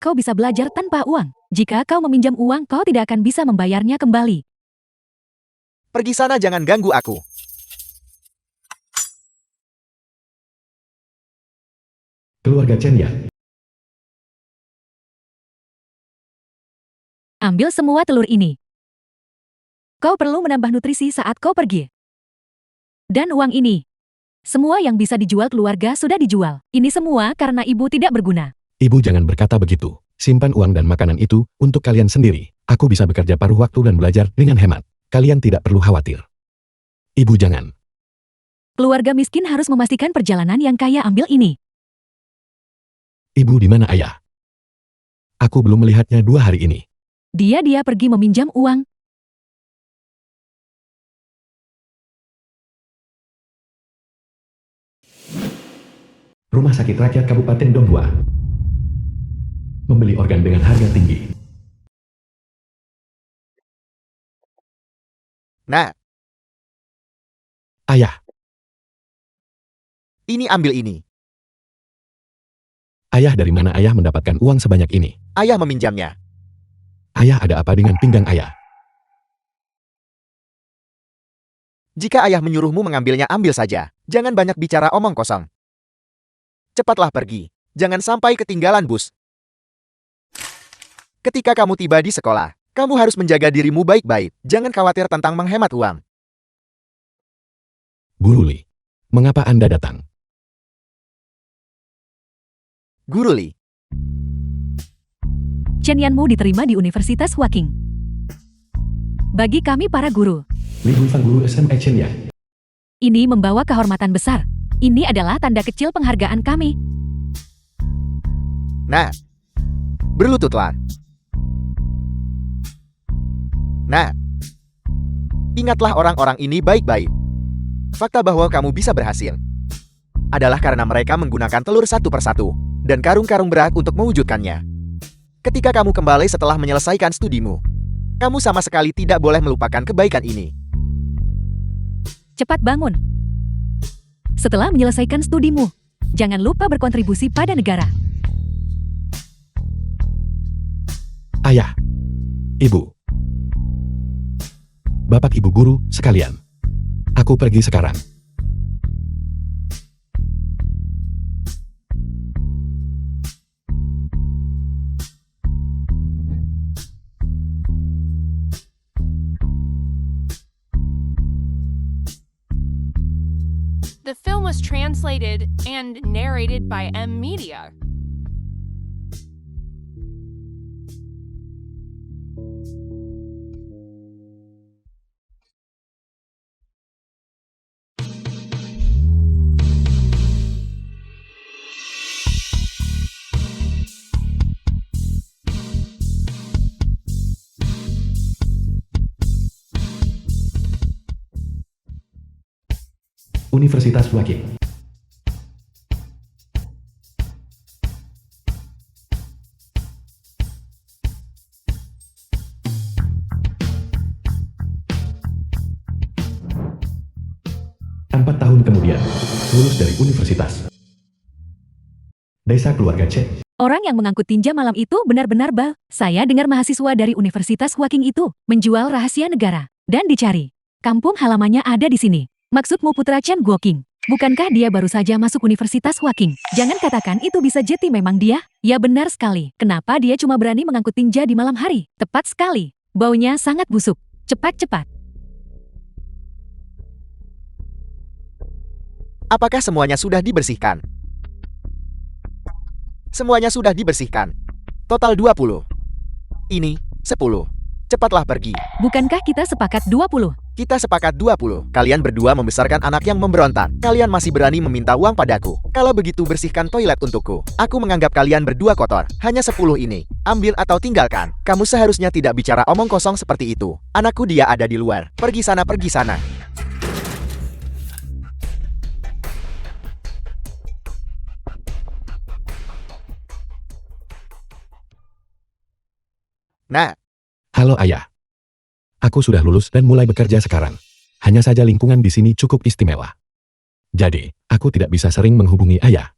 kau bisa belajar tanpa uang. Jika kau meminjam uang, kau tidak akan bisa membayarnya kembali. Pergi sana, jangan ganggu aku. Keluarga Chen ya. Ambil semua telur ini. Kau perlu menambah nutrisi saat kau pergi. Dan uang ini. Semua yang bisa dijual keluarga sudah dijual. Ini semua karena ibu tidak berguna. Ibu jangan berkata begitu. Simpan uang dan makanan itu untuk kalian sendiri. Aku bisa bekerja paruh waktu dan belajar dengan hemat. Kalian tidak perlu khawatir. Ibu jangan. Keluarga miskin harus memastikan perjalanan yang kaya ambil ini. Ibu di mana ayah? Aku belum melihatnya 2 hari ini. Dia pergi meminjam uang. Rumah Sakit Rakyat Kabupaten Donghua membeli organ dengan harga tinggi. Nah, Ayah, ini ambil ini. ayah dari mana ayah mendapatkan uang sebanyak ini? Ayah meminjamnya. Ayah ada apa dengan pinggang ayah? Jika ayah menyuruhmu mengambilnya, ambil saja. Jangan banyak bicara omong kosong. Cepatlah pergi. Jangan sampai ketinggalan bus. Ketika kamu tiba di sekolah, kamu harus menjaga dirimu baik-baik. Jangan khawatir tentang menghemat uang. Guru Li, mengapa Anda datang? Guru Li, Chen Yanmu diterima di Universitas Huaking. Bagi kami para guru, Li Guifang Guru SMA Chen ya. ini membawa kehormatan besar. Ini adalah tanda kecil penghargaan kami. nah, berlututlah. Nah, ingatlah orang-orang ini baik-baik. Fakta bahwa kamu bisa berhasil adalah karena mereka menggunakan telur satu persatu dan karung-karung berat untuk mewujudkannya. Ketika kamu kembali setelah menyelesaikan studimu, kamu sama sekali tidak boleh melupakan kebaikan ini. Cepat bangun. Setelah menyelesaikan studimu, jangan lupa berkontribusi pada negara. Ayah, Ibu, Bapak Ibu guru sekalian. Aku pergi sekarang. The film was translated and narrated by M Media. Universitas Huaking. Empat tahun kemudian, lulus dari universitas. Desa keluarga Chen. Orang yang mengangkut tinja malam itu benar-benar bal. Saya dengar mahasiswa dari Universitas Huaking itu menjual rahasia negara dan dicari. Kampung halamannya ada di sini. Maksudmu putra Chen Guoqing? Bukankah dia baru saja masuk Universitas Huaking? Jangan katakan itu bisa jadi memang dia. Ya benar sekali. Kenapa dia cuma berani mengangkut tinja di malam hari? Tepat sekali. Baunya sangat busuk. Cepat-cepat. Apakah semuanya sudah dibersihkan? Semuanya sudah dibersihkan. Total 20. Ini, 10. Cepatlah pergi. Bukankah kita sepakat 20? Kita sepakat 20. Kalian berdua membesarkan anak yang memberontak. Kalian masih berani meminta uang padaku. Kalau begitu bersihkan toilet untukku. Aku menganggap kalian berdua kotor. Hanya 10 ini. Ambil atau tinggalkan. Kamu seharusnya tidak bicara omong kosong seperti itu. Anakku dia ada di luar. Pergi sana, pergi sana. Nah, Halo ayah. Aku sudah lulus dan mulai bekerja sekarang. Hanya saja lingkungan di sini cukup istimewa. Jadi, aku tidak bisa sering menghubungi ayah.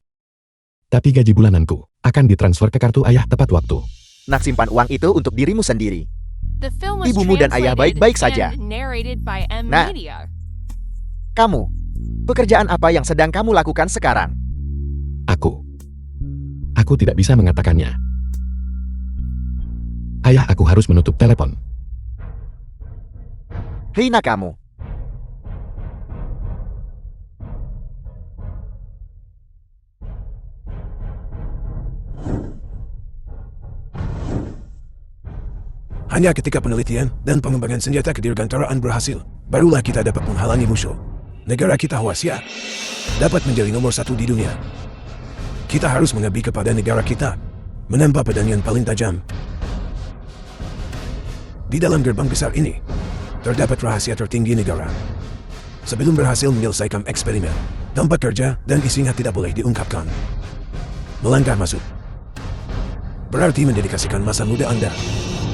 Tapi gaji bulananku akan ditransfer ke kartu ayah tepat waktu. Nak simpan uang itu untuk dirimu sendiri. The film was Ibumu dan ayah translated baik-baik saja. and narrated by M Nah. Media. Kamu, pekerjaan apa yang sedang kamu lakukan sekarang? Aku tidak bisa mengatakannya. Ayah, aku harus menutup telepon. Hei nak kamu. Hanya ketika penelitian dan pengembangan senjata kedirgantaraan berhasil, barulah kita dapat menghalangi musuh. Negara kita Huaxia dapat menjadi nomor 1 di dunia. Kita harus mengabdi kepada negara kita, menambah pedang yang paling tajam. Di dalam gerbang besar ini, terdapat rahasia tertinggi negara. Sebelum berhasil menyelesaikan eksperimen, tempat kerja dan isinya tidak boleh diungkapkan. Melangkah masuk berarti mendedikasikan masa muda Anda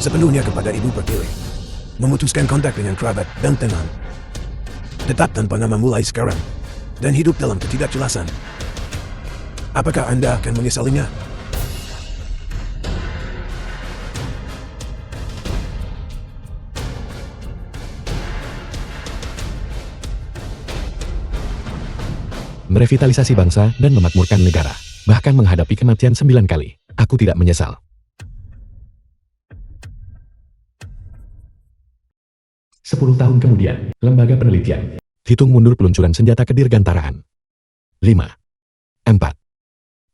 sepenuhnya kepada ibu pertiwi. Memutuskan kontak dengan kerabat dan teman. Tetap tanpa nama mulai sekarang. Dan hidup dalam ketidakjelasan. Apakah Anda akan menyesalinya? Merevitalisasi bangsa dan memakmurkan negara. Bahkan menghadapi kematian 9 kali. Aku tidak menyesal. 10 tahun kemudian, lembaga penelitian. Hitung mundur peluncuran senjata kedirgantaraan. 5, 4,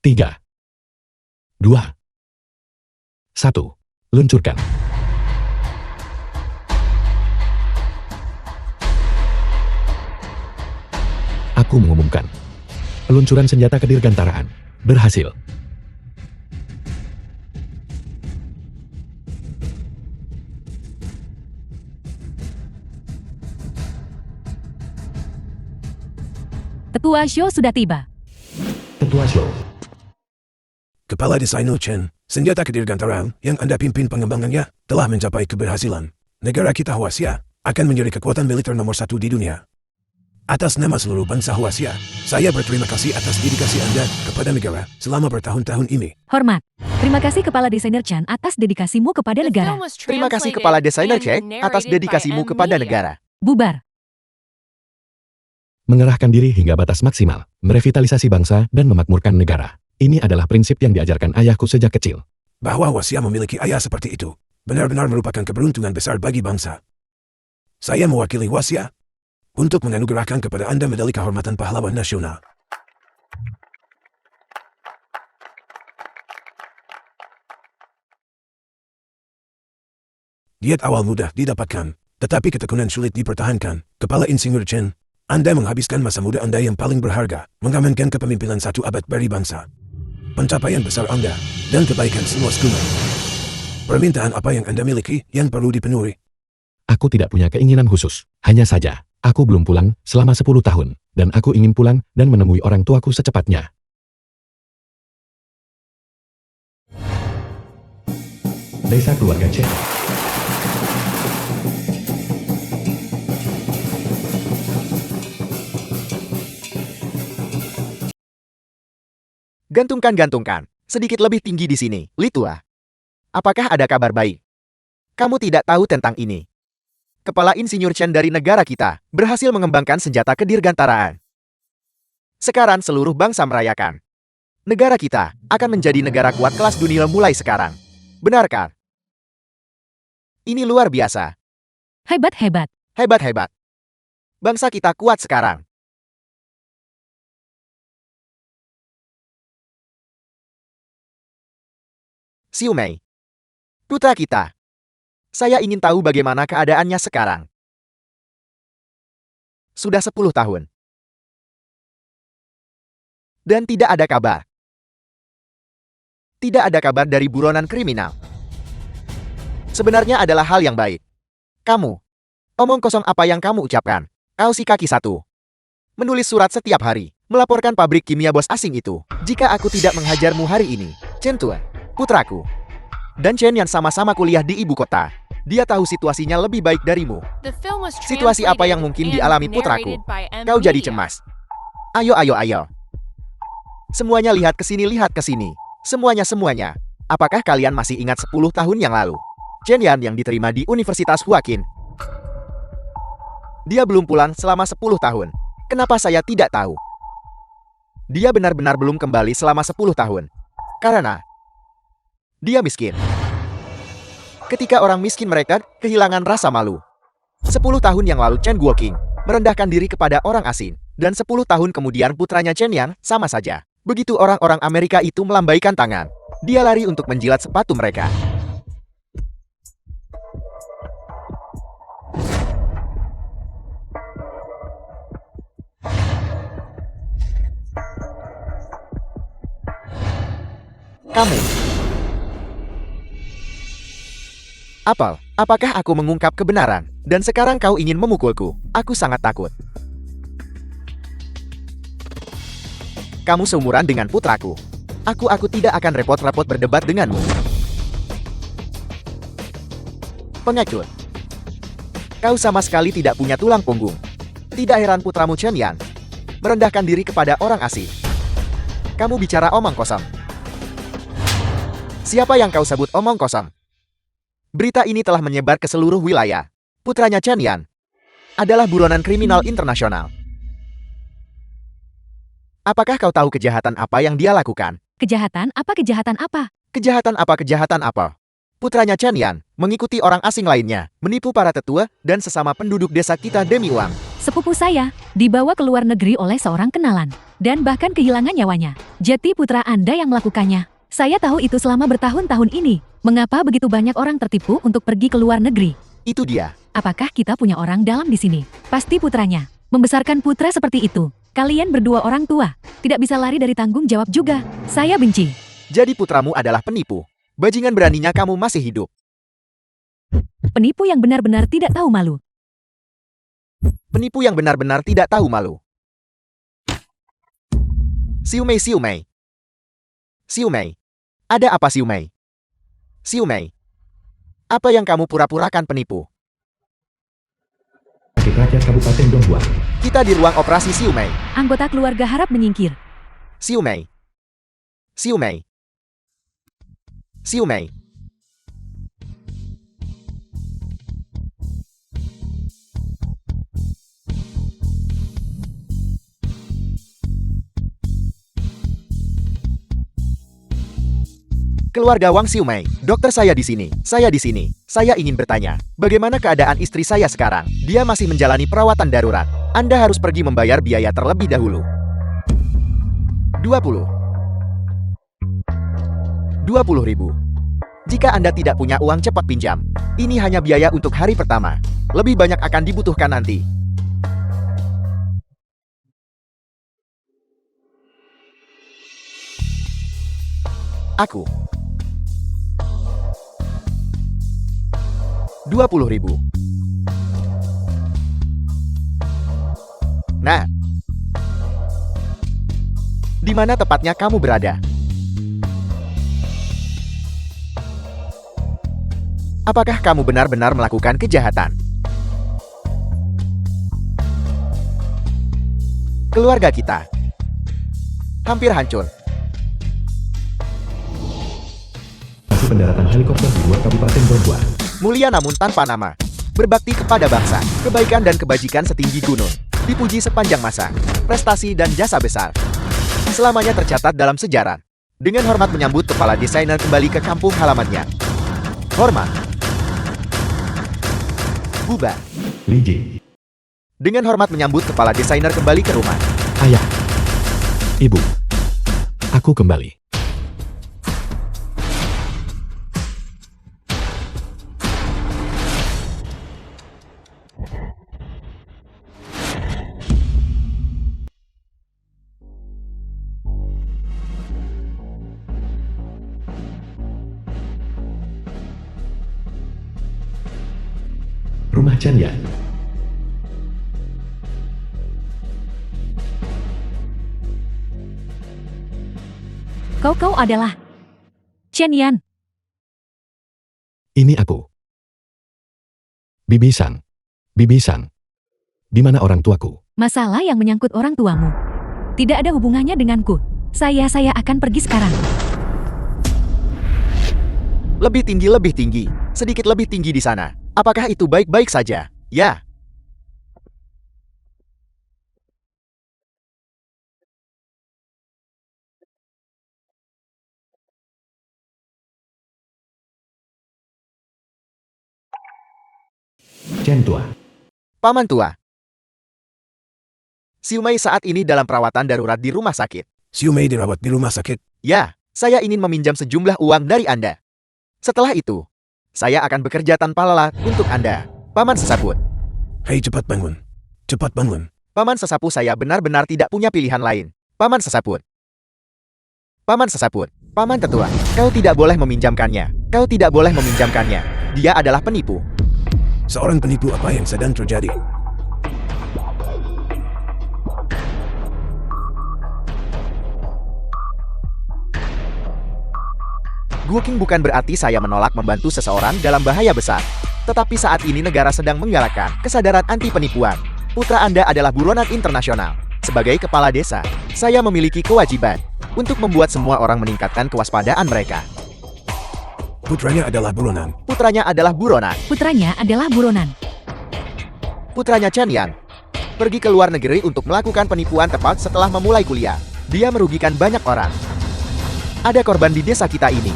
3, 2, 1. Luncurkan. Aku mengumumkan. Peluncuran senjata kedirgantaraan berhasil. Tetua Show sudah tiba. Tetua Show. Kepala Desa Ino Chen, senjata kedirgantaraan yang Anda pimpin pengembangannya telah mencapai keberhasilan. Negara kita Huaxia akan menjadi kekuatan militer nomor 1 di dunia. Atas nama seluruh bangsa Huaxia, saya berterima kasih atas dedikasi Anda kepada negara selama bertahun-tahun ini. Hormat. Terima kasih Kepala Desainer Chan atas dedikasimu kepada The negara. film was Terima kasih translated Kepala Desainer and Cek atas narrated by dedikasimu M kepada Media. negara. Bubar. Mengerahkan diri hingga batas maksimal, merevitalisasi bangsa dan memakmurkan negara. Ini adalah prinsip yang diajarkan ayahku sejak kecil. Bahwa Huaxia memiliki ayah seperti itu, benar-benar merupakan keberuntungan besar bagi bangsa. Saya mewakili Huaxia untuk menganugerahkan kepada Anda medali kehormatan pahlawan nasional. Diet awal mudah didapatkan, tetapi ketekunan sulit dipertahankan. Kepala Insinyur Chen, Anda menghabiskan masa muda Anda yang paling berharga, mengamankan kepemimpinan 1 abad bagi bangsa. Pencapaian besar Anda, dan kebaikan semua sekunder. Permintaan apa yang Anda miliki yang perlu dipenuhi? Aku tidak punya keinginan khusus. Hanya saja, aku belum pulang selama 10 tahun, dan aku ingin pulang dan menemui orang tuaku secepatnya. Desa Keluarga Chen. Gantungkan. Sedikit lebih tinggi di sini, Litua. Apakah ada kabar baik? Kamu tidak tahu tentang ini. Kepala Insinyur Chen dari negara kita berhasil mengembangkan senjata kedirgantaraan. Sekarang seluruh bangsa merayakan. Negara kita akan menjadi negara kuat kelas dunia mulai sekarang. Benarkah? Ini luar biasa. Hebat-hebat. Hebat. Bangsa kita kuat sekarang. Xiu Mei, putra kita. Saya ingin tahu bagaimana keadaannya sekarang. Sudah 10 tahun. Dan tidak ada kabar. Tidak ada kabar dari buronan kriminal. Sebenarnya adalah hal yang baik. Kamu, omong kosong apa yang kamu ucapkan? Kau si kaki satu. Menulis surat setiap hari, melaporkan pabrik kimia bos asing itu. Jika aku tidak menghajarmu hari ini, Chen Tue, putraku, dan Chen yang sama-sama kuliah di ibu kota. Dia tahu situasinya lebih baik darimu. The film was Situasi apa yang translated mungkin and dialami putraku? narrated by M Kau jadi Media. cemas. Ayo. Semuanya lihat ke sini. Semuanya. Apakah kalian masih ingat 10 tahun yang lalu? Chen Yan yang diterima di Universitas Huakin. Dia belum pulang selama 10 tahun. Kenapa saya tidak tahu? Dia benar-benar belum kembali selama 10 tahun. Karena dia miskin. Ketika orang miskin mereka kehilangan rasa malu. 10 tahun yang lalu Chen Guoqing merendahkan diri kepada orang asing. Dan 10 tahun kemudian putranya Chen Yan sama saja. Begitu orang-orang Amerika itu melambaikan tangan, dia lari untuk menjilat sepatu mereka. Kamu. Apel, apakah aku mengungkap kebenaran? Dan sekarang kau ingin memukulku? Aku sangat takut. Kamu seumuran dengan putraku. Aku tidak akan repot-repot berdebat denganmu. Pengecut. Kau sama sekali tidak punya tulang punggung. Tidak heran putramu Chen Yan merendahkan diri kepada orang asing. Kamu bicara omong kosong. Siapa yang kau sebut omong kosong? Berita ini telah menyebar ke seluruh wilayah. Putranya Chen Yan adalah buronan kriminal internasional. Apakah kau tahu kejahatan apa yang dia lakukan? Kejahatan apa? Kejahatan apa? Kejahatan apa? Kejahatan apa? Putranya Chen Yan mengikuti orang asing lainnya, menipu para tetua dan sesama penduduk desa kita demi uang. Sepupu saya dibawa ke luar negeri oleh seorang kenalan dan bahkan kehilangan nyawanya. Jadi putra Anda yang melakukannya. Saya tahu itu selama bertahun-tahun ini. Mengapa begitu banyak orang tertipu untuk pergi ke luar negeri? Itu dia. Apakah kita punya orang dalam di sini? Pasti putranya. Membesarkan putra seperti itu. Kalian berdua orang tua. Tidak bisa lari dari tanggung jawab juga. Saya benci. Jadi putramu adalah penipu. Bajingan beraninya kamu masih hidup. Penipu yang benar-benar tidak tahu malu. Penipu yang benar-benar tidak tahu malu. Xiu Mei. Ada apa Xiu Mei? Apa yang kamu pura-purakan penipu? Rakyat Kabupaten Donghua. Kita di ruang operasi Xiu Mei. Anggota keluarga harap menyingkir. Xiu Mei. Keluarga Wang Xiu Mei, dokter saya di sini. Saya ingin bertanya, bagaimana keadaan istri saya sekarang? Dia masih menjalani perawatan darurat. Anda harus pergi membayar biaya terlebih dahulu. 20.000. Jika Anda tidak punya uang cepat pinjam. Ini hanya biaya untuk hari pertama. Lebih banyak akan dibutuhkan nanti. Aku. 20.000. Nah. Di mana tepatnya kamu berada? Apakah kamu benar-benar melakukan kejahatan? Keluarga kita hampir hancur. Masih pendaratan helikopter di luar Kabupaten Donghua. Mulia namun tanpa nama. Berbakti kepada bangsa. Kebaikan dan kebajikan setinggi gunung. Dipuji sepanjang masa. Prestasi dan jasa besar. Selamanya tercatat dalam sejarah. Dengan hormat menyambut kepala desainer kembali ke kampung halamannya. Hormat. Bubar. Li Jing. Dengan hormat menyambut kepala desainer kembali ke rumah. Ayah. Ibu. Aku kembali. Rumah Chen Yan. Kau adalah Chen Yan. Ini aku. Bibi Sang. Di mana orang tuaku? Masalah yang menyangkut orang tuamu tidak ada hubungannya denganku. Saya akan pergi sekarang. Lebih tinggi. Sedikit lebih tinggi di sana. Apakah itu baik-baik saja? Ya. Chen tua. Paman tua. Siumei saat ini dalam perawatan darurat di rumah sakit. Siu Mei dirawat di rumah sakit. Ya, saya ingin meminjam sejumlah uang dari Anda. Setelah itu, saya akan bekerja tanpa lelah untuk Anda. Paman sesaput. Hei, cepat bangun. Cepat bangun. Paman sesapu, saya benar-benar tidak punya pilihan lain. Paman sesaput. Paman sesaput. Paman tetua, kau tidak boleh meminjamkannya. Kau tidak boleh meminjamkannya. Dia adalah penipu. Seorang penipu, apa yang sedang terjadi? Guoking bukan berarti saya menolak membantu seseorang dalam bahaya besar. Tetapi saat ini negara sedang menggalakkan kesadaran anti penipuan. Putra Anda adalah buronan internasional. Sebagai kepala desa, saya memiliki kewajiban untuk membuat semua orang meningkatkan kewaspadaan mereka. Putranya adalah buronan. Putranya adalah buronan. Putranya adalah buronan. Putranya Chen Yan pergi ke luar negeri untuk melakukan penipuan tepat setelah memulai kuliah. Dia merugikan banyak orang. Ada korban di desa kita ini.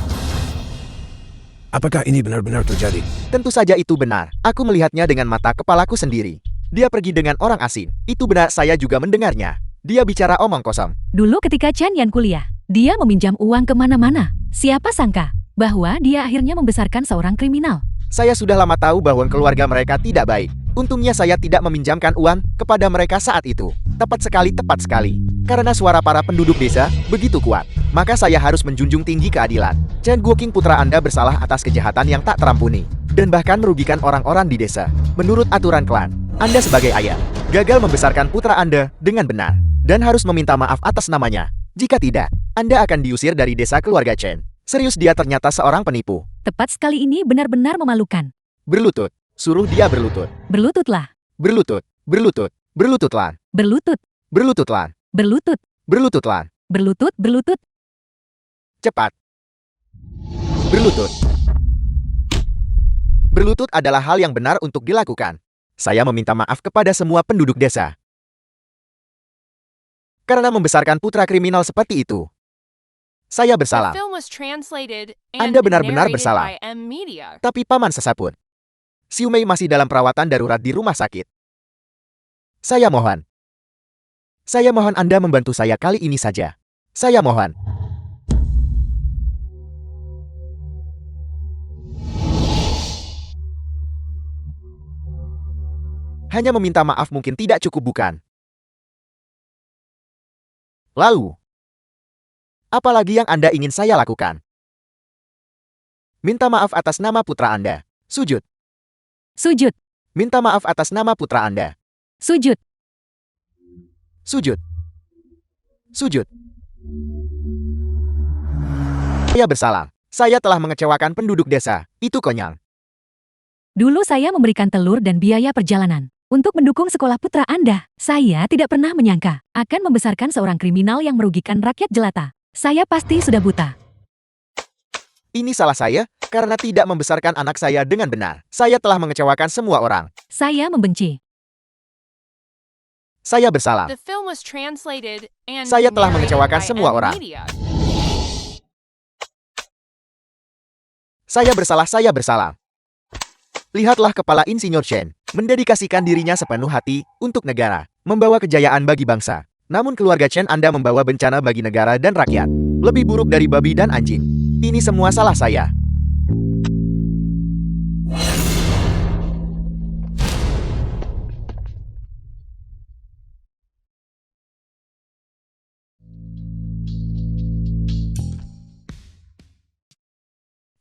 Apakah ini benar-benar terjadi? Tentu saja itu benar. Aku melihatnya dengan mata kepalaku sendiri. Dia pergi dengan orang asing. Itu benar, saya juga mendengarnya. Dia bicara omong kosong. Dulu ketika Chen Yan kuliah, dia meminjam uang kemana-mana. Siapa sangka bahwa dia akhirnya membesarkan seorang kriminal. Saya sudah lama tahu bahwa keluarga mereka tidak baik. Untungnya saya tidak meminjamkan uang kepada mereka saat itu. Tepat sekali. Karena suara para penduduk desa begitu kuat, maka saya harus menjunjung tinggi keadilan. Chen Guoking, putra Anda bersalah atas kejahatan yang tak terampuni, dan bahkan merugikan orang-orang di desa. Menurut aturan klan, Anda sebagai ayah, gagal membesarkan putra Anda dengan benar, dan harus meminta maaf atas namanya. Jika tidak, Anda akan diusir dari desa keluarga Chen. Serius, dia ternyata seorang penipu. Tepat sekali, ini benar-benar memalukan. Berlutut. Suruh dia berlutut. Berlututlah. Berlutut. Berlututlah. Berlutut. Berlututlah. Berlutut. Berlututlah. Berlutut. Cepat. Berlutut. Berlutut adalah hal yang benar untuk dilakukan. Saya meminta maaf kepada semua penduduk desa karena membesarkan putra kriminal seperti itu. Saya The bersalah. film was translated and Anda benar-benar narrated bersalah. by M Media. Tapi paman sesaput. Siu Mei masih dalam perawatan darurat di rumah sakit. Saya mohon Anda membantu saya kali ini saja. Saya mohon. Hanya meminta maaf mungkin tidak cukup, bukan? Lalu, apa lagi yang Anda ingin saya lakukan? Minta maaf atas nama putra Anda. Sujud. Sujud. Minta maaf atas nama putra Anda. Sujud. Sujud. Sujud. Saya bersalah. Saya telah mengecewakan penduduk desa. Itu konyol. Dulu saya memberikan telur dan biaya perjalanan untuk mendukung sekolah putra Anda. Saya tidak pernah menyangka akan membesarkan seorang kriminal yang merugikan rakyat jelata. Saya pasti sudah buta. Ini salah saya karena tidak membesarkan anak saya dengan benar. Saya telah mengecewakan semua orang. Saya membenci. Saya bersalah. The film was translated and Saya telah narrated mengecewakan by semua M orang. Media. Saya bersalah. Lihatlah kepala Insinyur Chen mendedikasikan dirinya sepenuh hati untuk negara, membawa kejayaan bagi bangsa. Namun keluarga Chen Anda membawa bencana bagi negara dan rakyat. Lebih buruk dari babi dan anjing. Ini semua salah saya.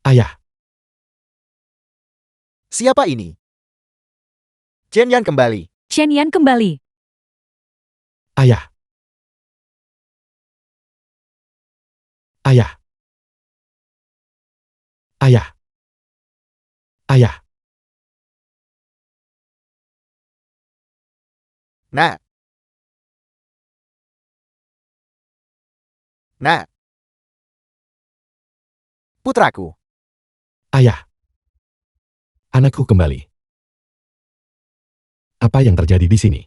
Ayah, Siapa ini? Chen Yan kembali. Chen Yan kembali. ayah. Ayah. Ayah. Ayah. Nak. Nak. Putraku. Ayah. Anakku kembali. Apa yang terjadi di sini?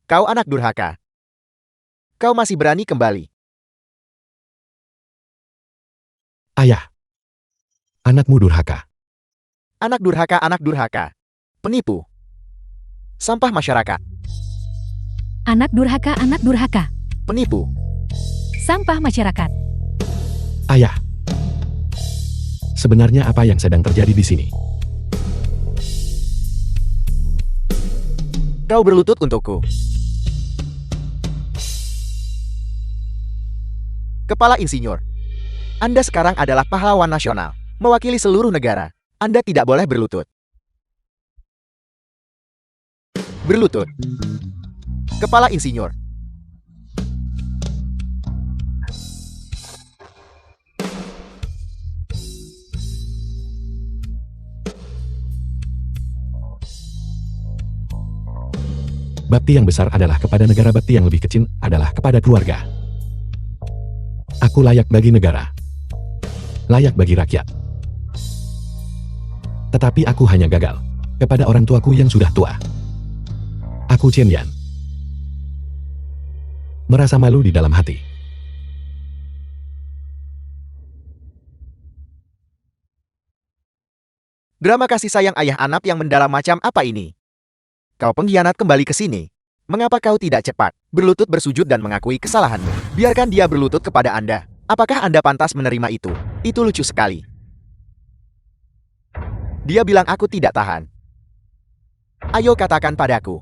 Kau anak durhaka. Kau masih berani kembali. Ayah. Anakmu durhaka. Anak durhaka. Penipu. Sampah masyarakat. Anak durhaka. Penipu. Sampah masyarakat. Ayah. Sebenarnya apa yang sedang terjadi di sini? Kau berlutut untukku. Kepala Insinyur. Anda sekarang adalah pahlawan nasional. Mewakili seluruh negara. Anda tidak boleh berlutut. Berlutut. Kepala Insinyur. Bakti yang besar adalah kepada negara, bakti yang lebih kecil adalah kepada keluarga. Aku layak bagi negara. Layak bagi rakyat. Tetapi aku hanya gagal kepada orang tuaku yang sudah tua. Aku Chen Yan. Merasa malu di dalam hati. Drama kasih sayang ayah anak yang mendalam macam apa ini? Kau pengkhianat, kembali ke sini. Mengapa kau tidak cepat berlutut, bersujud dan mengakui kesalahanmu? Biarkan dia berlutut kepada Anda. Apakah Anda pantas menerima itu? Itu lucu sekali. Dia bilang aku tidak tahan. Ayo katakan padaku.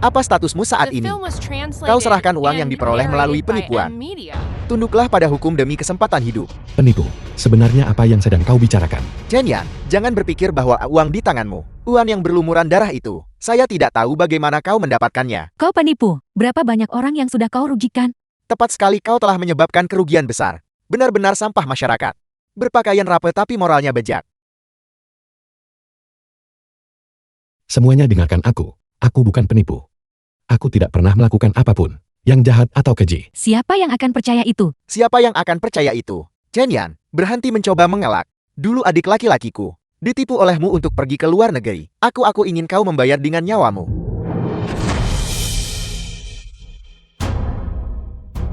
Apa statusmu saat The ini? film was translated Kau serahkan uang yang and diperoleh melalui narrated by penipuan. M Media. Tunduklah pada hukum demi kesempatan hidup. Penipu. Sebenarnya apa yang sedang kau bicarakan? Chen Yan, jangan berpikir bahwa uang di tanganmu, uang yang berlumuran darah itu. Saya tidak tahu bagaimana kau mendapatkannya. Kau penipu. Berapa banyak orang yang sudah kau rugikan? Tepat sekali, kau telah menyebabkan kerugian besar. Benar-benar sampah masyarakat. Berpakaian rapi tapi moralnya bejat. Semuanya dengarkan aku. Aku bukan penipu. Aku tidak pernah melakukan apapun yang jahat atau keji. Siapa yang akan percaya itu? Siapa yang akan percaya itu? Chen Yan, berhenti mencoba mengelak. Dulu adik laki-lakiku ditipu olehmu untuk pergi ke luar negeri. Aku ingin kau membayar dengan nyawamu.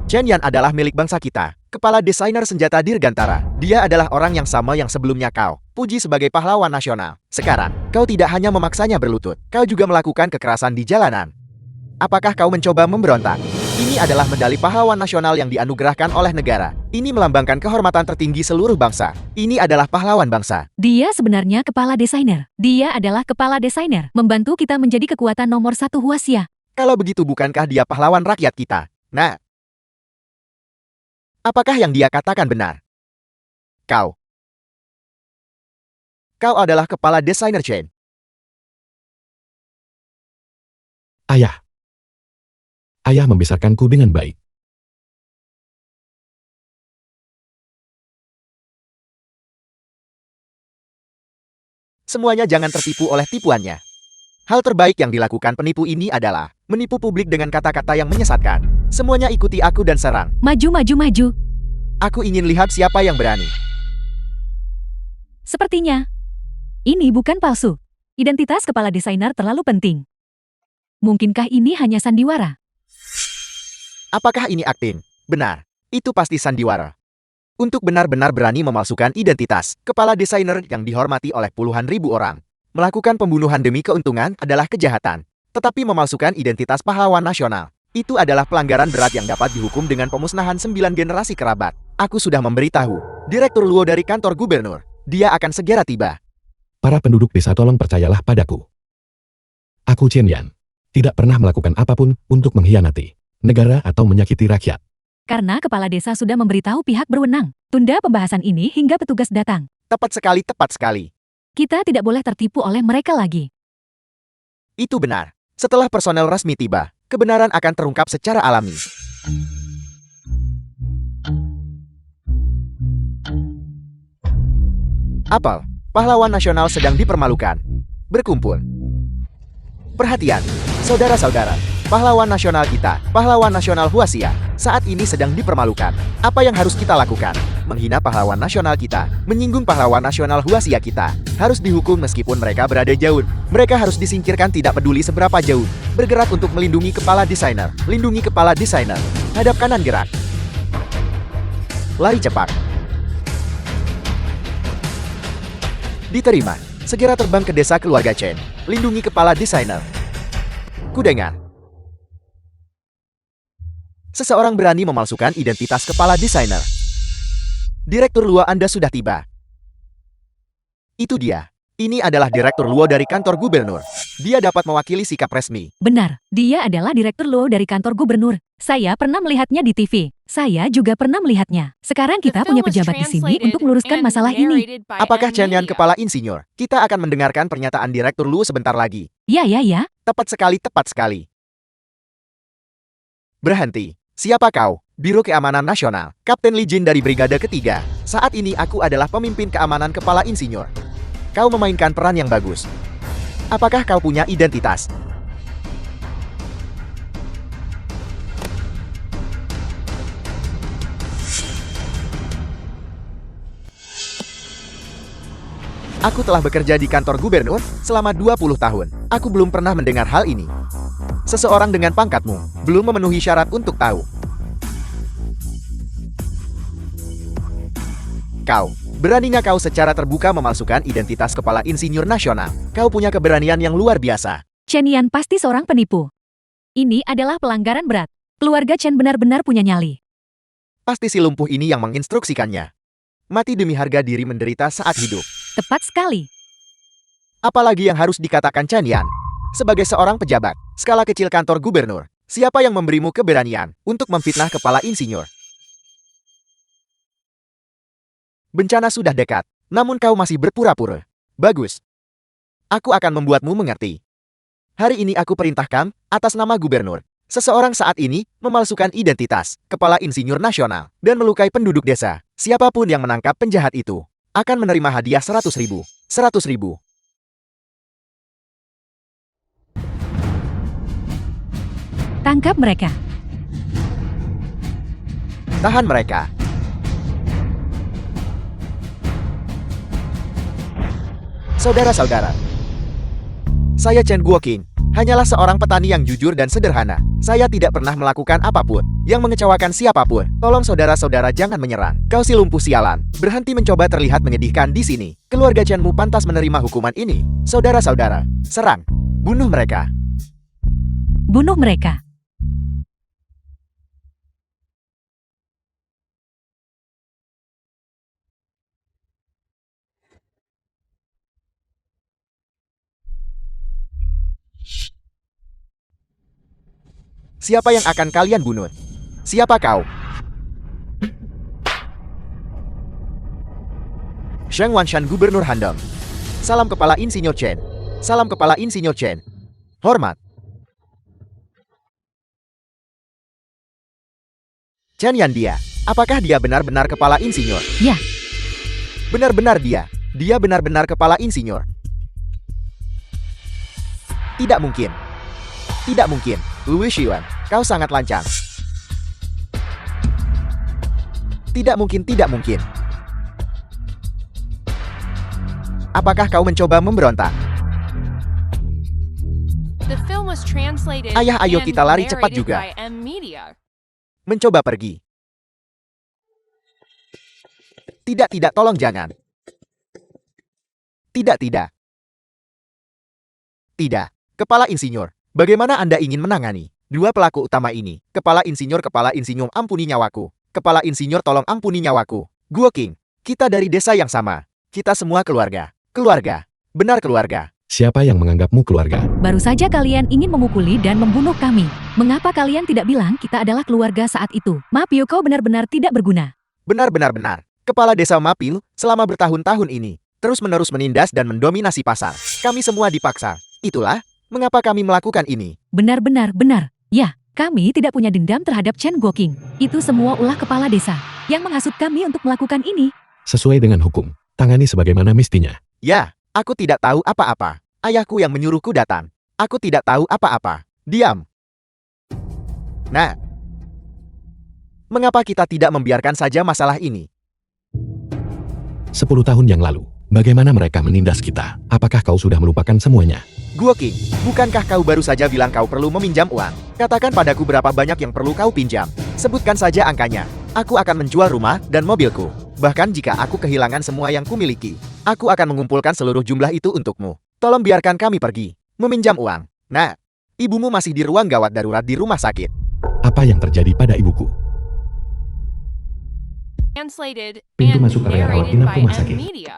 Chen Yan adalah milik bangsa kita. Kepala desainer senjata Dirgantara. Dia adalah orang yang sama yang sebelumnya kau puji sebagai pahlawan nasional. Sekarang, kau tidak hanya memaksanya berlutut, kau juga melakukan kekerasan di jalanan. Apakah kau mencoba memberontak? Ini adalah medali pahlawan nasional yang dianugerahkan oleh negara. Ini melambangkan kehormatan tertinggi seluruh bangsa. Ini adalah pahlawan bangsa. Dia sebenarnya kepala desainer. Dia adalah kepala desainer. Membantu kita menjadi kekuatan nomor 1 Huaxia. Kalau begitu, bukankah dia pahlawan rakyat kita? Nah, apakah yang dia katakan benar? Kau adalah kepala desainer Chen. Ayah. Ayah membesarkanku dengan baik. Semuanya jangan tertipu oleh tipuannya. Hal terbaik yang dilakukan penipu ini adalah menipu publik dengan kata-kata yang menyesatkan. Semuanya ikuti aku dan serang. Maju, maju, maju. Aku ingin lihat siapa yang berani. Sepertinya. Ini bukan palsu. Identitas kepala desainer terlalu penting. Mungkinkah ini hanya sandiwara? Apakah ini akting? Benar, itu pasti sandiwara. Untuk benar-benar berani memalsukan identitas, kepala desainer yang dihormati oleh puluhan ribu orang, melakukan pembunuhan demi keuntungan adalah kejahatan. Tetapi memalsukan identitas pahlawan nasional, itu adalah pelanggaran berat yang dapat dihukum dengan pemusnahan 9 generasi kerabat. Aku sudah memberitahu Direktur Luo dari kantor gubernur. Dia akan segera tiba. Para penduduk desa, tolong percayalah padaku. Aku Chen Yan. Tidak pernah melakukan apapun untuk mengkhianati negara atau menyakiti rakyat. Karena kepala desa sudah memberitahu pihak berwenang. Tunda pembahasan ini hingga petugas datang. Tepat sekali, tepat sekali. Kita tidak boleh tertipu oleh mereka lagi. Itu benar. Setelah personel resmi tiba, kebenaran akan terungkap secara alami. Apel, Pahlawan nasional sedang dipermalukan. Berkumpul. Perhatian, saudara-saudara. Pahlawan nasional kita, pahlawan nasional Huaxia, saat ini sedang dipermalukan. Apa yang harus kita lakukan? Menghina pahlawan nasional kita, menyinggung pahlawan nasional Huaxia kita. Harus dihukum meskipun mereka berada jauh. Mereka harus disingkirkan tidak peduli seberapa jauh. Bergerak untuk melindungi kepala desainer. Lindungi kepala desainer. Hadap kanan gerak. Lari cepat. Diterima. Segera terbang ke desa keluarga Chen. Lindungi kepala desainer. Kudengar. Seseorang berani memalsukan identitas kepala desainer. Direktur Luo Anda sudah tiba. Itu dia. Ini adalah Direktur Luo dari kantor gubernur. Dia dapat mewakili sikap resmi. Benar, dia adalah Direktur Luo dari kantor gubernur. Saya pernah melihatnya di TV. Saya juga pernah melihatnya. Sekarang kita punya pejabat di sini untuk meluruskan masalah ini. Apakah Chen Yan kepala insinyur? Kita akan mendengarkan pernyataan Direktur Luo sebentar lagi. Ya. Tepat sekali, tepat sekali. Berhenti. Siapa kau? Biro Keamanan Nasional. Kapten Li Jin dari Brigade Ketiga. Saat ini aku adalah pemimpin keamanan kepala insinyur. Kau memainkan peran yang bagus. Apakah kau punya identitas? Aku telah bekerja di kantor gubernur selama 20 tahun. Aku belum pernah mendengar hal ini. Seseorang dengan pangkatmu belum memenuhi syarat untuk tahu. Kau, beraninya kau secara terbuka memalsukan identitas kepala insinyur nasional? Kau punya keberanian yang luar biasa. Chen Yan pasti seorang penipu. Ini adalah pelanggaran berat. Keluarga Chen benar-benar punya nyali. Pasti si lumpuh ini yang menginstruksikannya. Mati demi harga diri menderita saat hidup. Tepat sekali. Apalagi yang harus dikatakan Chen Yan? Sebagai seorang pejabat, skala kecil kantor gubernur, siapa yang memberimu keberanian untuk memfitnah kepala insinyur? Bencana sudah dekat, namun kau masih berpura-pura. Bagus. Aku akan membuatmu mengerti. Hari ini aku perintahkan, atas nama gubernur, seseorang saat ini memalsukan identitas kepala insinyur nasional dan melukai penduduk desa. Siapapun yang menangkap penjahat itu akan menerima hadiah 100.000. 100.000. Tangkap mereka. Tahan mereka. Saudara-saudara, saya Chen Guoqing, hanyalah seorang petani yang jujur dan sederhana. Saya tidak pernah melakukan apapun yang mengecewakan siapapun. Tolong saudara-saudara jangan menyerang. Kau si lumpuh sialan, berhenti mencoba terlihat menyedihkan di sini. Keluarga Chenmu pantas menerima hukuman ini. Saudara-saudara, serang. Bunuh mereka. Bunuh mereka. Siapa yang akan kalian bunuh? Siapa kau? Sheng Wanshan Gubernur Handong. Salam kepala insinyur Chen. Salam kepala insinyur Chen. Hormat. Chen Yan dia. Apakah dia benar-benar kepala insinyur? Ya. Benar-benar dia. Dia benar-benar kepala insinyur. Tidak mungkin. Tidak mungkin. Louis Xiuan, kau sangat lancang. Tidak mungkin, tidak mungkin. Apakah kau mencoba memberontak? Ayah, ayo kita lari cepat juga. Mencoba pergi. Tidak, tidak, tolong jangan. Tidak, tidak. Tidak. Kepala insinyur, bagaimana Anda ingin menangani dua pelaku utama ini? Kepala insinyur, ampuni nyawaku. Kepala insinyur, tolong ampuni nyawaku. Guoqing, kita dari desa yang sama. Kita semua keluarga. Keluarga. Benar keluarga. Siapa yang menganggapmu keluarga? Baru saja kalian ingin memukuli dan membunuh kami. Mengapa kalian tidak bilang kita adalah keluarga saat itu? Mapil, kau benar-benar tidak berguna. Benar-benar. Kepala desa Mapil selama bertahun-tahun ini terus-menerus menindas dan mendominasi pasar. Kami semua dipaksa. Itulah mengapa kami melakukan ini. Benar. Ya, kami tidak punya dendam terhadap Chen Guoqing. Itu semua ulah kepala desa yang menghasut kami untuk melakukan ini. Sesuai dengan hukum, tangani sebagaimana mestinya. Ya, aku tidak tahu apa-apa. Ayahku yang menyuruhku datang. Aku tidak tahu apa-apa. Diam. Nah, mengapa kita tidak membiarkan saja masalah ini? 10 tahun yang lalu, bagaimana mereka menindas kita? Apakah kau sudah melupakan semuanya? Guoking, bukankah kau baru saja bilang kau perlu meminjam uang? Katakan padaku berapa banyak yang perlu kau pinjam. Sebutkan saja angkanya. Aku akan menjual rumah dan mobilku. Bahkan jika aku kehilangan semua yang kumiliki, aku akan mengumpulkan seluruh jumlah itu untukmu. Tolong biarkan kami pergi. Meminjam uang. Nah, ibumu masih di ruang gawat darurat di rumah sakit. Apa yang terjadi pada ibuku? Translated Pintu and masuk area rawat narrated inap by rumah M sakit. Media.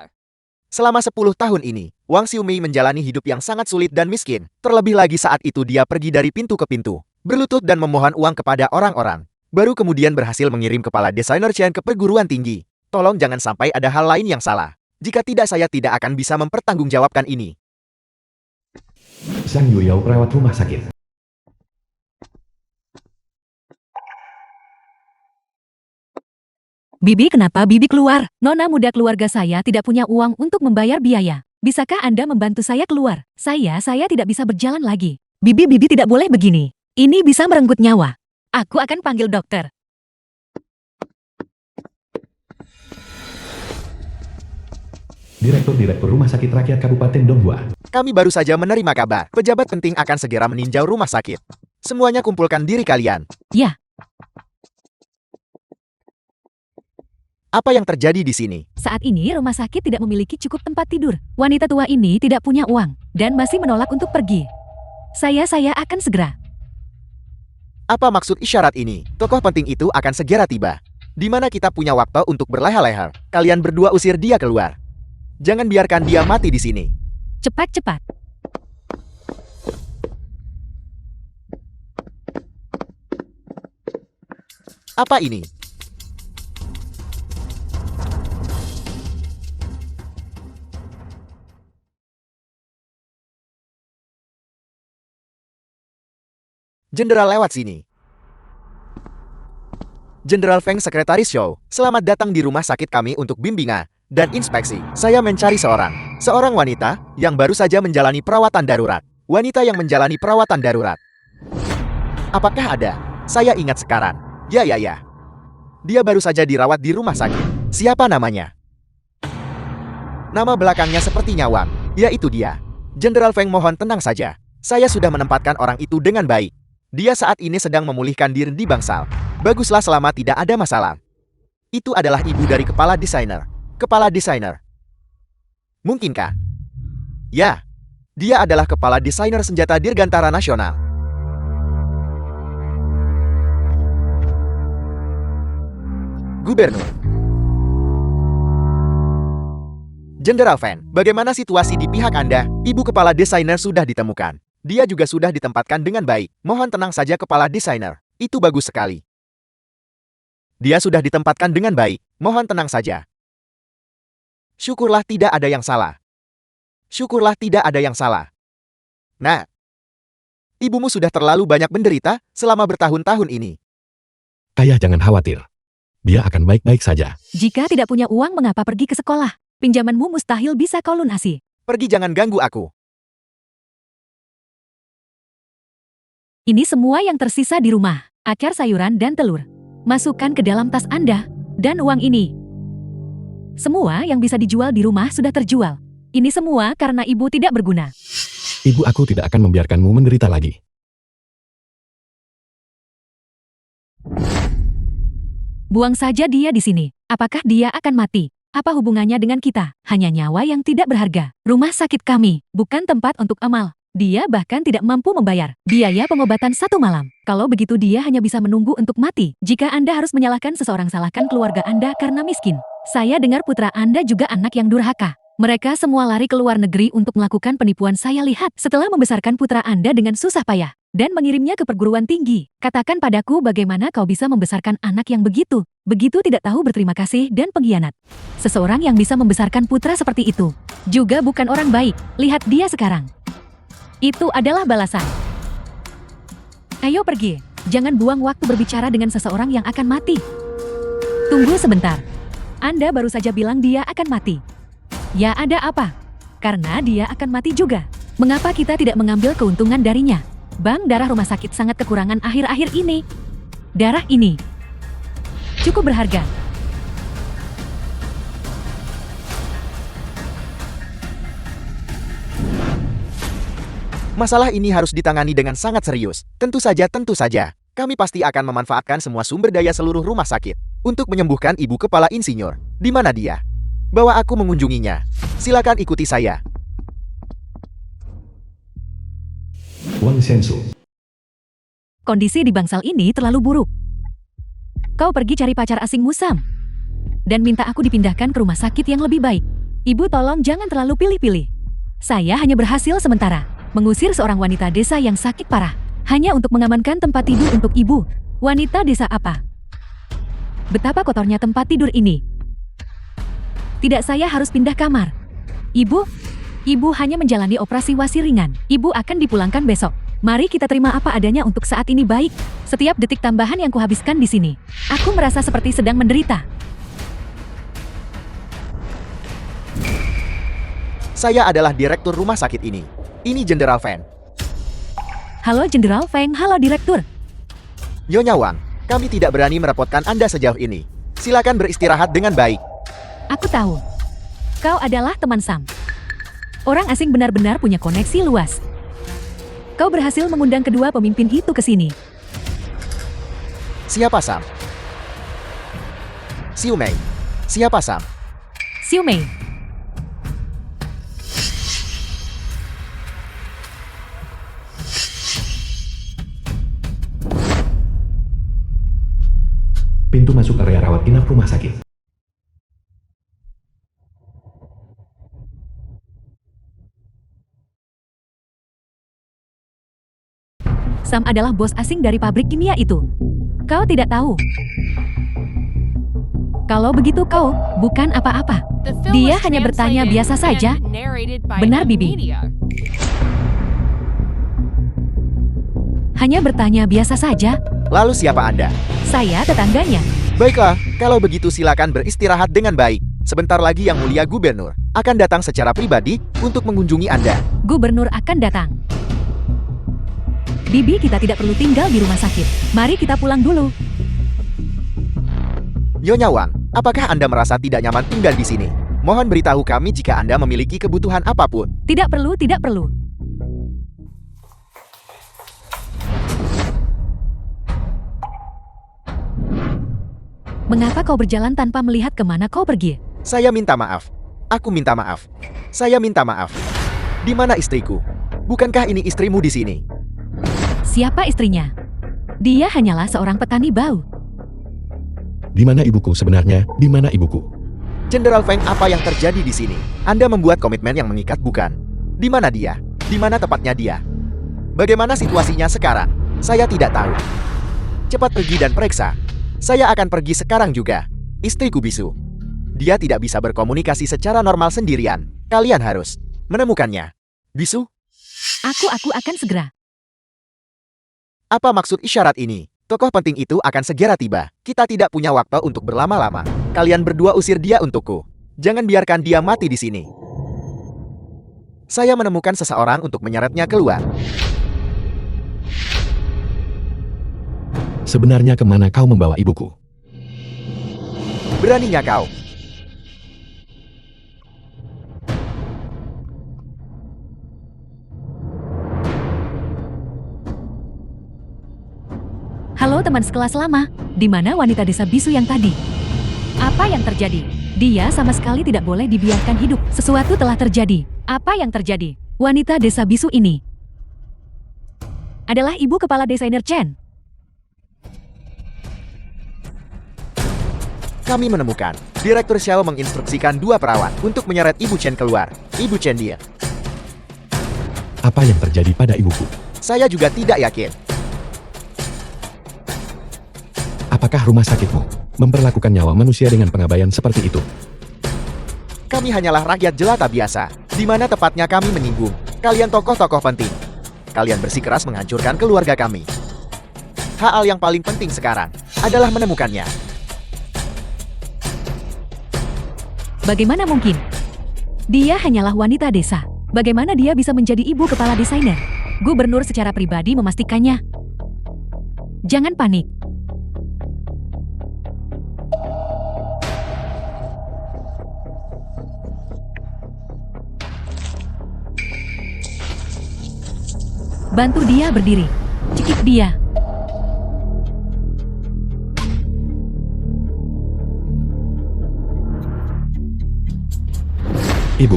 Selama 10 tahun ini, Wang Xiumei menjalani hidup yang sangat sulit dan miskin. Terlebih lagi saat itu dia pergi dari pintu ke pintu, berlutut dan memohon uang kepada orang-orang. Baru kemudian berhasil mengirim kepala desainer Chen ke perguruan tinggi. Tolong jangan sampai ada hal lain yang salah. Jika tidak, saya tidak akan bisa mempertanggungjawabkan ini. Sang Yuyao, perawat rumah sakit. Bibi, kenapa Bibi keluar? Nona muda keluarga saya tidak punya uang untuk membayar biaya. Bisakah Anda membantu saya keluar? Saya tidak bisa berjalan lagi. Bibi tidak boleh begini. Ini bisa merenggut nyawa. Aku akan panggil dokter. Direktur Rumah Sakit Rakyat Kabupaten Donghua. Kami baru saja menerima kabar. Pejabat penting akan segera meninjau rumah sakit. Semuanya kumpulkan diri kalian. Ya. Apa yang terjadi di sini? Saat ini rumah sakit tidak memiliki cukup tempat tidur. Wanita tua ini tidak punya uang dan masih menolak untuk pergi. Saya akan segera. Apa maksud isyarat ini? Tokoh penting itu akan segera tiba. Di mana kita punya waktu untuk berleha-leha. Kalian berdua usir dia keluar. Jangan biarkan dia mati di sini. Cepat. Apa ini? Jenderal lewat sini. Jenderal Feng, Sekretaris Zhou, selamat datang di rumah sakit kami untuk bimbingan dan inspeksi. Saya mencari seorang wanita yang baru saja menjalani perawatan darurat. Wanita yang menjalani perawatan darurat. Apakah ada? Saya ingat sekarang. Ya. Dia baru saja dirawat di rumah sakit. Siapa namanya? Nama belakangnya seperti nyawang. Ya, itu dia. Jenderal Feng, mohon tenang saja. Saya sudah menempatkan orang itu dengan baik. Dia saat ini sedang memulihkan diri di bangsal. Baguslah selama tidak ada masalah. Itu adalah ibu dari kepala desainer. Kepala desainer. Mungkinkah? Ya. Dia adalah kepala desainer senjata Dirgantara Nasional. Gubernur. Jenderal Fan, bagaimana situasi di pihak Anda? Ibu kepala desainer sudah ditemukan. Dia juga sudah ditempatkan dengan baik. Mohon tenang saja kepala desainer. Itu bagus sekali. Dia sudah ditempatkan dengan baik. Mohon tenang saja. Syukurlah tidak ada yang salah. Syukurlah tidak ada yang salah. Nah, ibumu sudah terlalu banyak menderita selama bertahun-tahun ini. Ayah, jangan khawatir. Dia akan baik-baik saja. Jika tidak punya uang, mengapa pergi ke sekolah? Pinjamanmu mustahil bisa kau lunasi. Pergi, jangan ganggu aku. Ini semua yang tersisa di rumah. Acar sayuran dan telur. Masukkan ke dalam tas Anda. Dan uang ini. Semua yang bisa dijual di rumah sudah terjual. Ini semua karena ibu tidak berguna. Ibu aku tidak akan membiarkanmu menderita lagi. Buang saja dia di sini. Apakah dia akan mati? Apa hubungannya dengan kita? Hanya nyawa yang tidak berharga. Rumah sakit kami bukan tempat untuk amal. Dia bahkan tidak mampu membayar biaya pengobatan 1 malam. Kalau begitu dia hanya bisa menunggu untuk mati. Jika Anda harus menyalahkan seseorang, salahkan keluarga Anda karena miskin. Saya dengar putra Anda juga anak yang durhaka. Mereka semua lari ke luar negeri untuk melakukan penipuan. Saya lihat setelah membesarkan putra Anda dengan susah payah dan mengirimnya ke perguruan tinggi. Katakan padaku bagaimana kau bisa membesarkan anak yang begitu tidak tahu berterima kasih dan pengkhianat. Seseorang yang bisa membesarkan putra seperti itu juga bukan orang baik. Lihat dia sekarang. Itu adalah balasan. Ayo pergi. Jangan buang waktu berbicara dengan seseorang yang akan mati. Tunggu sebentar. Anda baru saja bilang dia akan mati. Ya, ada apa? Karena dia akan mati juga. Mengapa kita tidak mengambil keuntungan darinya? Bank darah rumah sakit sangat kekurangan akhir-akhir ini. Darah ini cukup berharga. Masalah ini harus ditangani dengan sangat serius. Tentu saja, kami pasti akan memanfaatkan semua sumber daya seluruh rumah sakit untuk menyembuhkan ibu kepala insinyur. Di mana dia? Bawa aku mengunjunginya. Silakan ikuti saya. Wang Shenzhou. Kondisi di bangsal ini terlalu buruk. Kau pergi cari pacar asingmu, Sam. Dan minta aku dipindahkan ke rumah sakit yang lebih baik. Ibu tolong jangan terlalu pilih-pilih. Saya hanya berhasil sementara mengusir seorang wanita desa yang sakit parah, hanya untuk mengamankan tempat tidur untuk ibu. Wanita desa apa? Betapa kotornya tempat tidur ini. Tidak, saya harus pindah kamar. Ibu hanya menjalani operasi wasi ringan. Ibu akan dipulangkan besok. Mari kita terima apa adanya untuk saat ini baik. Setiap detik tambahan yang kuhabiskan di sini, aku merasa seperti sedang menderita. Saya adalah direktur rumah sakit ini. Ini Jenderal Feng. Halo Jenderal Feng, halo Direktur. Nyonya Wang, kami tidak berani merepotkan Anda sejauh ini. Silakan beristirahat dengan baik. Aku tahu. Kau adalah teman Sam. Orang asing benar-benar punya koneksi luas. Kau berhasil mengundang kedua pemimpin itu ke sini. Siapa Sam? Xiu Mei. Siapa Sam? Xiu Mei. Pintu masuk area rawat inap rumah sakit. Sam adalah bos asing dari pabrik kimia itu. Kau tidak tahu. Kalau begitu kau bukan apa-apa. The film Dia was hanya bertanya translated biasa saja. and narrated by Benar, M Bibi. Media. Hanya bertanya biasa saja. Lalu siapa Anda? Saya tetangganya. Baiklah, kalau begitu silakan beristirahat dengan baik. Sebentar lagi Yang Mulia Gubernur akan datang secara pribadi untuk mengunjungi Anda. Gubernur akan datang. Bibi, kita tidak perlu tinggal di rumah sakit. Mari kita pulang dulu. Nyonya Wang, apakah Anda merasa tidak nyaman tinggal di sini? Mohon beritahu kami jika Anda memiliki kebutuhan apapun. Tidak perlu, tidak perlu. Mengapa kau berjalan tanpa melihat kemana kau pergi? Saya minta maaf. Aku minta maaf. Saya minta maaf. Di mana istriku? Bukankah ini istrimu di sini? Siapa istrinya? Dia hanyalah seorang petani bau. Di mana ibuku sebenarnya? Di mana ibuku? Jenderal Feng, apa yang terjadi di sini? Anda membuat komitmen yang mengikat, bukan? Di mana dia? Di mana tepatnya dia? Bagaimana situasinya sekarang? Saya tidak tahu. Cepat pergi dan periksa. Saya akan pergi sekarang juga. Istriku bisu. Dia tidak bisa berkomunikasi secara normal sendirian. Kalian harus menemukannya. Bisu? Aku akan segera. Apa maksud isyarat ini? Tokoh penting itu akan segera tiba. Kita tidak punya waktu untuk berlama-lama. Kalian berdua usir dia untukku. Jangan biarkan dia mati di sini. Saya menemukan seseorang untuk menyeretnya keluar. Sebenarnya kemana kau membawa ibuku? Beraninya kau. Halo teman sekelas lama, di mana wanita desa bisu yang tadi? Apa yang terjadi? Dia sama sekali tidak boleh dibiarkan hidup. Sesuatu telah terjadi. Apa yang terjadi? Wanita desa bisu ini adalah ibu kepala desainer Chen. Kami menemukan. Direktur Xiao menginstruksikan 2 perawat untuk menyeret Ibu Chen keluar. Ibu Chen dia. Apa yang terjadi pada ibuku? Saya juga tidak yakin. Apakah rumah sakitmu memperlakukan nyawa manusia dengan pengabaian seperti itu? Kami hanyalah rakyat jelata biasa. Di mana tepatnya kami menyinggung. Kalian tokoh-tokoh penting. Kalian bersikeras menghancurkan keluarga kami. Hal yang paling penting sekarang adalah menemukannya. Bagaimana mungkin? Dia hanyalah wanita desa. Bagaimana dia bisa menjadi ibu kepala desainer? Gubernur secara pribadi memastikannya. Jangan panik. Bantu dia berdiri. Cekik dia. Ibu,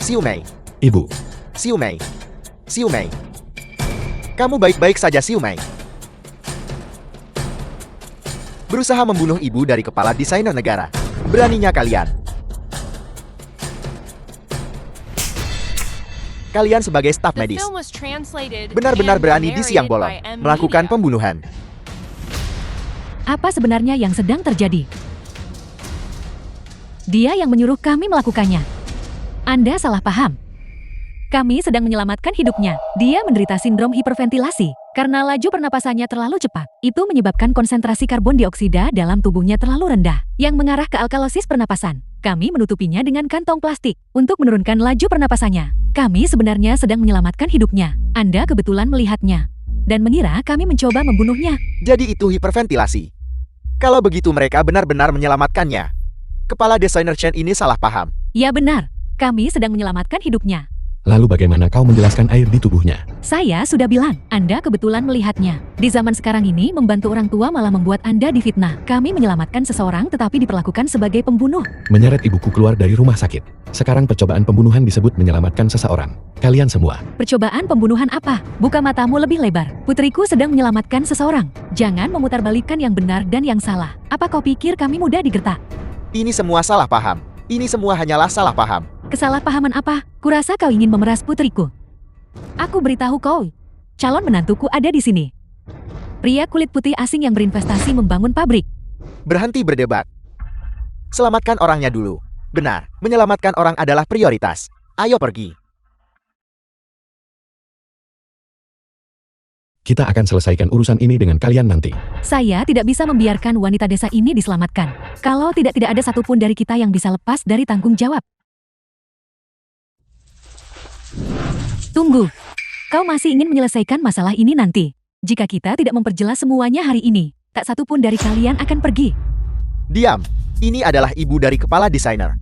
Xiu Mei, Ibu, Xiu Mei, Xiu Mei. Kamu baik-baik saja, Xiu Mei. Berusaha membunuh ibu dari kepala desainer negara. Beraninya kalian. Kalian sebagai staf The medis film was translated benar-benar and berani di siang narrated bolong by M. melakukan Media. pembunuhan. Apa sebenarnya yang sedang terjadi? Dia yang menyuruh kami melakukannya. Anda salah paham. Kami sedang menyelamatkan hidupnya. Dia menderita sindrom hiperventilasi karena laju pernapasannya terlalu cepat. Itu menyebabkan konsentrasi karbon dioksida dalam tubuhnya terlalu rendah, yang mengarah ke alkalosis pernapasan. Kami menutupinya dengan kantong plastik untuk menurunkan laju pernapasannya. Kami sebenarnya sedang menyelamatkan hidupnya. Anda kebetulan melihatnya dan mengira kami mencoba membunuhnya. Jadi itu hiperventilasi. Kalau begitu mereka benar-benar menyelamatkannya. Kepala desainer Chen ini salah paham. Ya benar, kami sedang menyelamatkan hidupnya. lalu bagaimana kau menjelaskan air di tubuhnya? Saya sudah bilang, Anda kebetulan melihatnya. Di zaman sekarang ini, membantu orang tua malah membuat Anda difitnah. Kami menyelamatkan seseorang tetapi diperlakukan sebagai pembunuh. Menyeret ibuku keluar dari rumah sakit. Sekarang percobaan pembunuhan disebut menyelamatkan seseorang. Kalian semua. Percobaan pembunuhan apa? Buka matamu lebih lebar. Putriku sedang menyelamatkan seseorang. Jangan memutarbalikkan yang benar dan yang salah. Apa kau pikir kami mudah digertak? Ini semua salah paham. Ini semua hanyalah salah paham. Kesalahpahaman apa? Kurasa kau ingin memeras putriku. Aku beritahu kau, calon menantuku ada di sini. Pria kulit putih asing yang berinvestasi membangun pabrik. Berhenti berdebat. Selamatkan orangnya dulu. Benar, menyelamatkan orang adalah prioritas. Ayo pergi. Kita akan selesaikan urusan ini dengan kalian nanti. Saya tidak bisa membiarkan wanita desa ini diselamatkan. Kalau tidak ada satupun dari kita yang bisa lepas dari tanggung jawab. Tunggu. Kau masih ingin menyelesaikan masalah ini nanti. Jika kita tidak memperjelas semuanya hari ini, tak satupun dari kalian akan pergi. Diam. Ini adalah ibu dari kepala desainer.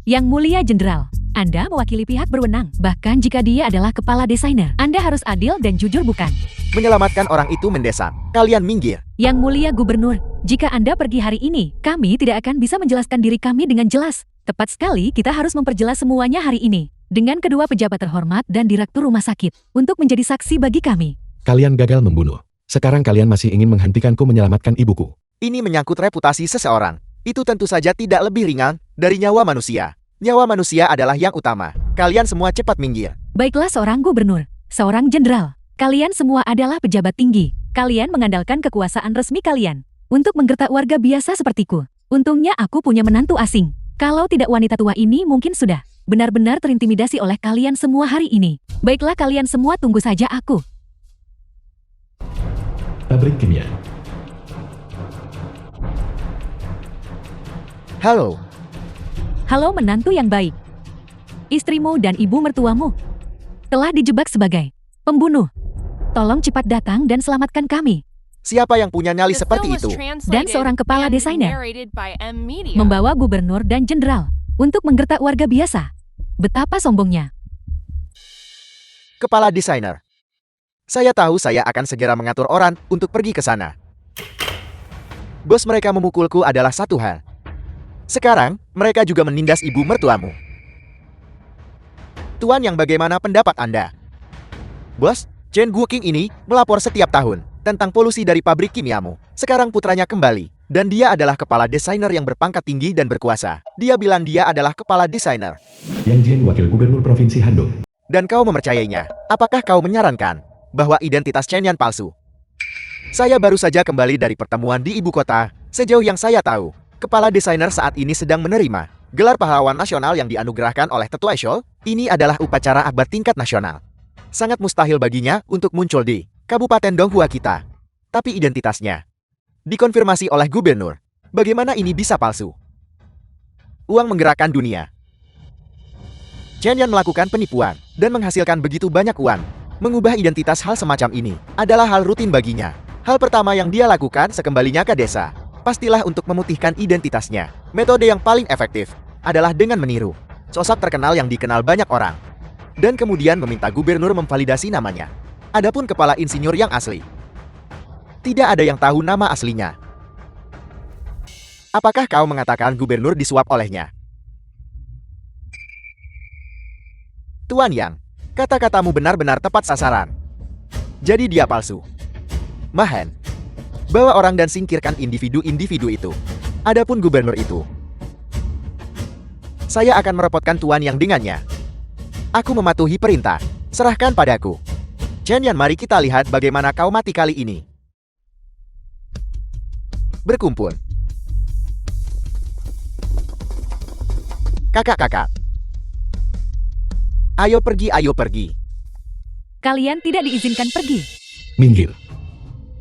Yang mulia jenderal, Anda mewakili pihak berwenang. Bahkan jika dia adalah kepala desainer, Anda harus adil dan jujur bukan? Menyelamatkan orang itu mendesak. Kalian minggir. Yang mulia gubernur, jika Anda pergi hari ini, kami tidak akan bisa menjelaskan diri kami dengan jelas. Tepat sekali, kita harus memperjelas semuanya hari ini. Dengan kedua pejabat terhormat dan direktur rumah sakit, untuk menjadi saksi bagi kami. Kalian gagal membunuh. Sekarang kalian masih ingin menghentikanku menyelamatkan ibuku. Ini menyangkut reputasi seseorang. Itu tentu saja tidak lebih ringan dari nyawa manusia. Nyawa manusia adalah yang utama. Kalian semua cepat minggir. Baiklah seorang gubernur, seorang jenderal. Kalian semua adalah pejabat tinggi. Kalian mengandalkan kekuasaan resmi kalian untuk menggertak warga biasa sepertiku. Untungnya aku punya menantu asing. Kalau tidak wanita tua ini mungkin sudah benar-benar terintimidasi oleh kalian semua hari ini. Baiklah kalian semua tunggu saja aku. Pabrik kimia. Halo. Halo menantu yang baik. Istrimu dan ibu mertuamu telah dijebak sebagai pembunuh. Tolong cepat datang dan selamatkan kami. Siapa yang punya nyali The seperti film was itu? translated Dan seorang kepala and desainer narrated by M. Media. Membawa gubernur dan jenderal untuk menggertak warga biasa. Betapa sombongnya. Kepala desainer. Saya tahu saya akan segera mengatur orang untuk pergi ke sana. Bos mereka memukulku adalah satu hal. Sekarang, mereka juga menindas ibu mertuamu. Tuan yang bagaimana pendapat Anda? Bos, Chen Guoqing ini melapor setiap tahun tentang polusi dari pabrik kimiamu. Sekarang putranya kembali, dan dia adalah kepala desainer yang berpangkat tinggi dan berkuasa. Dia bilang dia adalah kepala desainer. Yang Jin wakil gubernur provinsi Handong. Dan kau mempercayainya. Apakah kau menyarankan bahwa identitas Chen Yan palsu? Saya baru saja kembali dari pertemuan di ibu kota. Sejauh yang saya tahu, kepala desainer saat ini sedang menerima gelar pahlawan nasional yang dianugerahkan oleh Tetua Eshol. Ini adalah upacara akbar tingkat nasional. Sangat mustahil baginya untuk muncul di Kabupaten Donghua kita. Tapi identitasnya dikonfirmasi oleh gubernur. Bagaimana ini bisa palsu? Uang menggerakkan dunia. Chen Yan melakukan penipuan dan menghasilkan begitu banyak uang. Mengubah identitas hal semacam ini adalah hal rutin baginya. Hal pertama yang dia lakukan sekembalinya ke desa, pastilah untuk memutihkan identitasnya. Metode yang paling efektif adalah dengan meniru sosok terkenal yang dikenal banyak orang, dan kemudian meminta gubernur memvalidasi namanya. Adapun kepala insinyur yang asli, tidak ada yang tahu nama aslinya. Apakah kau mengatakan gubernur disuap olehnya? Tuan Yang, kata-katamu benar-benar tepat sasaran. Jadi dia palsu. Mahen, bawa orang dan singkirkan individu-individu itu. Adapun gubernur itu, saya akan merepotkan Tuan Yang dengannya. Aku mematuhi perintah. Serahkan padaku. Chen Yan, mari kita lihat bagaimana kau mati kali ini. Berkumpul. Kakak-kakak. Ayo pergi, ayo pergi. Kalian tidak diizinkan pergi. Minggir.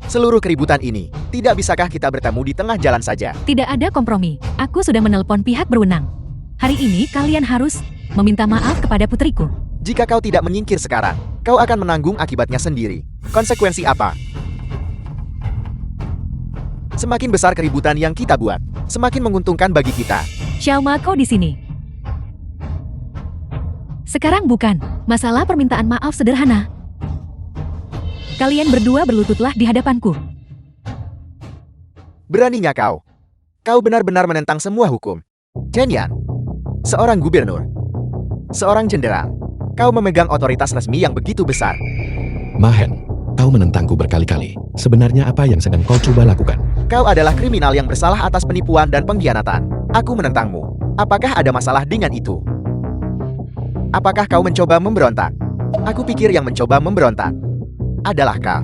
Seluruh keributan ini, tidak bisakah kita bertemu di tengah jalan saja? Tidak ada kompromi. Aku sudah menelpon pihak berwenang. Hari ini kalian harus meminta maaf kepada putriku. Jika kau tidak menyingkir sekarang, kau akan menanggung akibatnya sendiri. Konsekuensi apa? Semakin besar keributan yang kita buat, semakin menguntungkan bagi kita. Xiao Ma, kau di sini. Sekarang bukan masalah permintaan maaf sederhana. Kalian berdua berlututlah di hadapanku. Beraninya kau? Kau benar-benar menentang semua hukum. Chen Yan, seorang gubernur, seorang jenderal, kau memegang otoritas resmi yang begitu besar. Mahen, kau menentangku berkali-kali. Sebenarnya apa yang sedang kau coba lakukan? Kau adalah kriminal yang bersalah atas penipuan dan pengkhianatan. Aku menentangmu. Apakah ada masalah dengan itu? Apakah kau mencoba memberontak? Aku pikir yang mencoba memberontak adalah kau.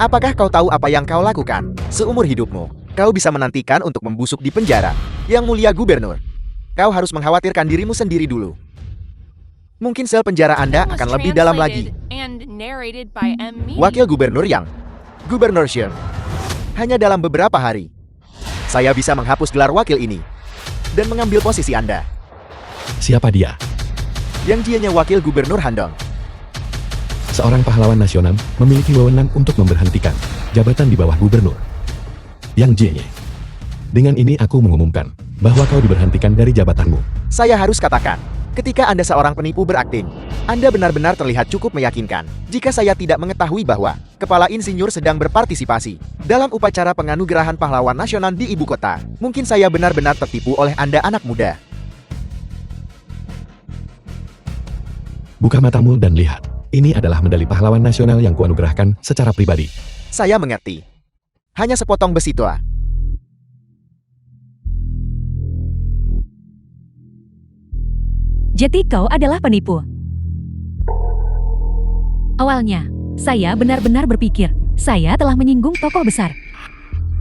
Apakah kau tahu apa yang kau lakukan? Seumur hidupmu, kau bisa menantikan untuk membusuk di penjara. Yang mulia gubernur, kau harus mengkhawatirkan dirimu sendiri dulu. Mungkin sel penjara Anda Was akan lebih dalam lagi. translated and narrated by M. Meany. Wakil Gubernur Yang, Gubernur Shen. Hanya dalam beberapa hari, saya bisa menghapus gelar wakil ini dan mengambil posisi Anda. Siapa dia? Yang dianya Wakil Gubernur Handong. Seorang pahlawan nasional memiliki wewenang untuk memberhentikan jabatan di bawah gubernur. Yang Jie. Dengan ini aku mengumumkan bahwa kau diberhentikan dari jabatanmu. Saya harus katakan, ketika Anda seorang penipu berakting, Anda benar-benar terlihat cukup meyakinkan. Jika saya tidak mengetahui bahwa kepala insinyur sedang berpartisipasi dalam upacara penganugerahan pahlawan nasional di ibu kota, mungkin saya benar-benar tertipu oleh Anda anak muda. Buka matamu dan lihat. Ini adalah medali pahlawan nasional yang kuanugerahkan secara pribadi. Saya mengerti. Hanya sepotong besi tua. Jadi kau adalah penipu. Awalnya, saya benar-benar berpikir, saya telah menyinggung tokoh besar.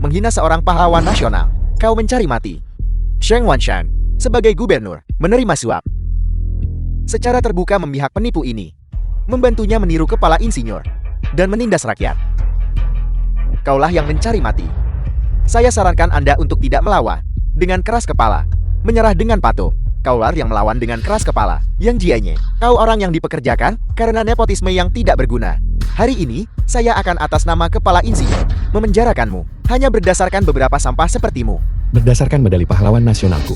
Menghina seorang pahlawan nasional. Kau mencari mati. Sheng Wanshan, sebagai gubernur, menerima suap. Secara terbuka memihak penipu ini. Membantunya meniru kepala insinyur. Dan menindas rakyat. Kaulah yang mencari mati. Saya sarankan Anda untuk tidak melawan dengan keras kepala. Menyerah dengan patuh. Kaulah yang melawan dengan keras kepala. Yang jianya, kau orang yang dipekerjakan karena nepotisme yang tidak berguna. Hari ini, saya akan atas nama kepala insinyur memenjarakanmu hanya berdasarkan beberapa sampah sepertimu. Berdasarkan medali pahlawan nasionalku.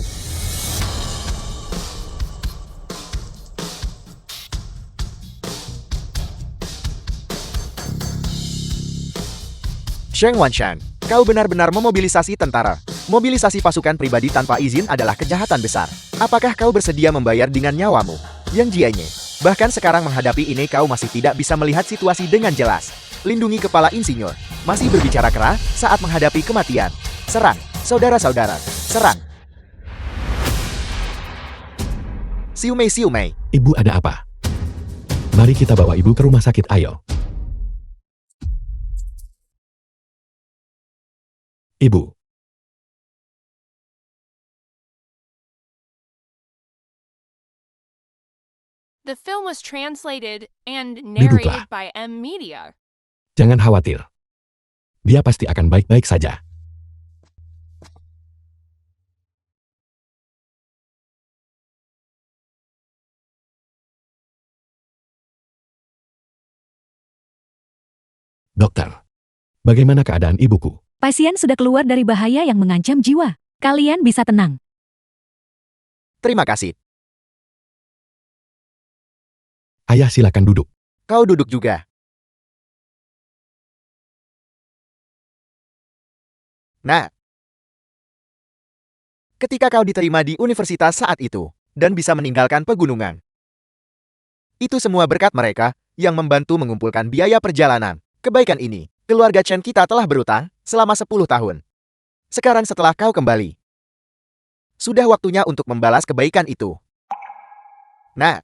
Sheng Wanshan, kau benar-benar memobilisasi tentara. Mobilisasi pasukan pribadi tanpa izin adalah kejahatan besar. Apakah kau bersedia membayar dengan nyawamu? Yang jianya, bahkan sekarang menghadapi ini kau masih tidak bisa melihat situasi dengan jelas. Lindungi kepala insinyur. Masih berbicara keras saat menghadapi kematian. Serang, saudara-saudara, serang. Siumei, Siumei. Ibu, ada apa? Mari kita bawa ibu ke rumah sakit, ayo. Ibu. The film was translated and Duduklah. narrated by M Media. Jangan khawatir. Dia pasti akan baik-baik saja. Dokter, bagaimana keadaan ibuku? Pasien sudah keluar dari bahaya yang mengancam jiwa. Kalian bisa tenang. Terima kasih. Ayah, silakan duduk. Kau duduk juga. Nah, ketika kau diterima di universitas saat itu, dan bisa meninggalkan pegunungan, itu semua berkat mereka yang membantu mengumpulkan biaya perjalanan. Kebaikan ini, keluarga Chen kita telah berutang selama 10 tahun. Sekarang setelah kau kembali, sudah waktunya untuk membalas kebaikan itu. Nah,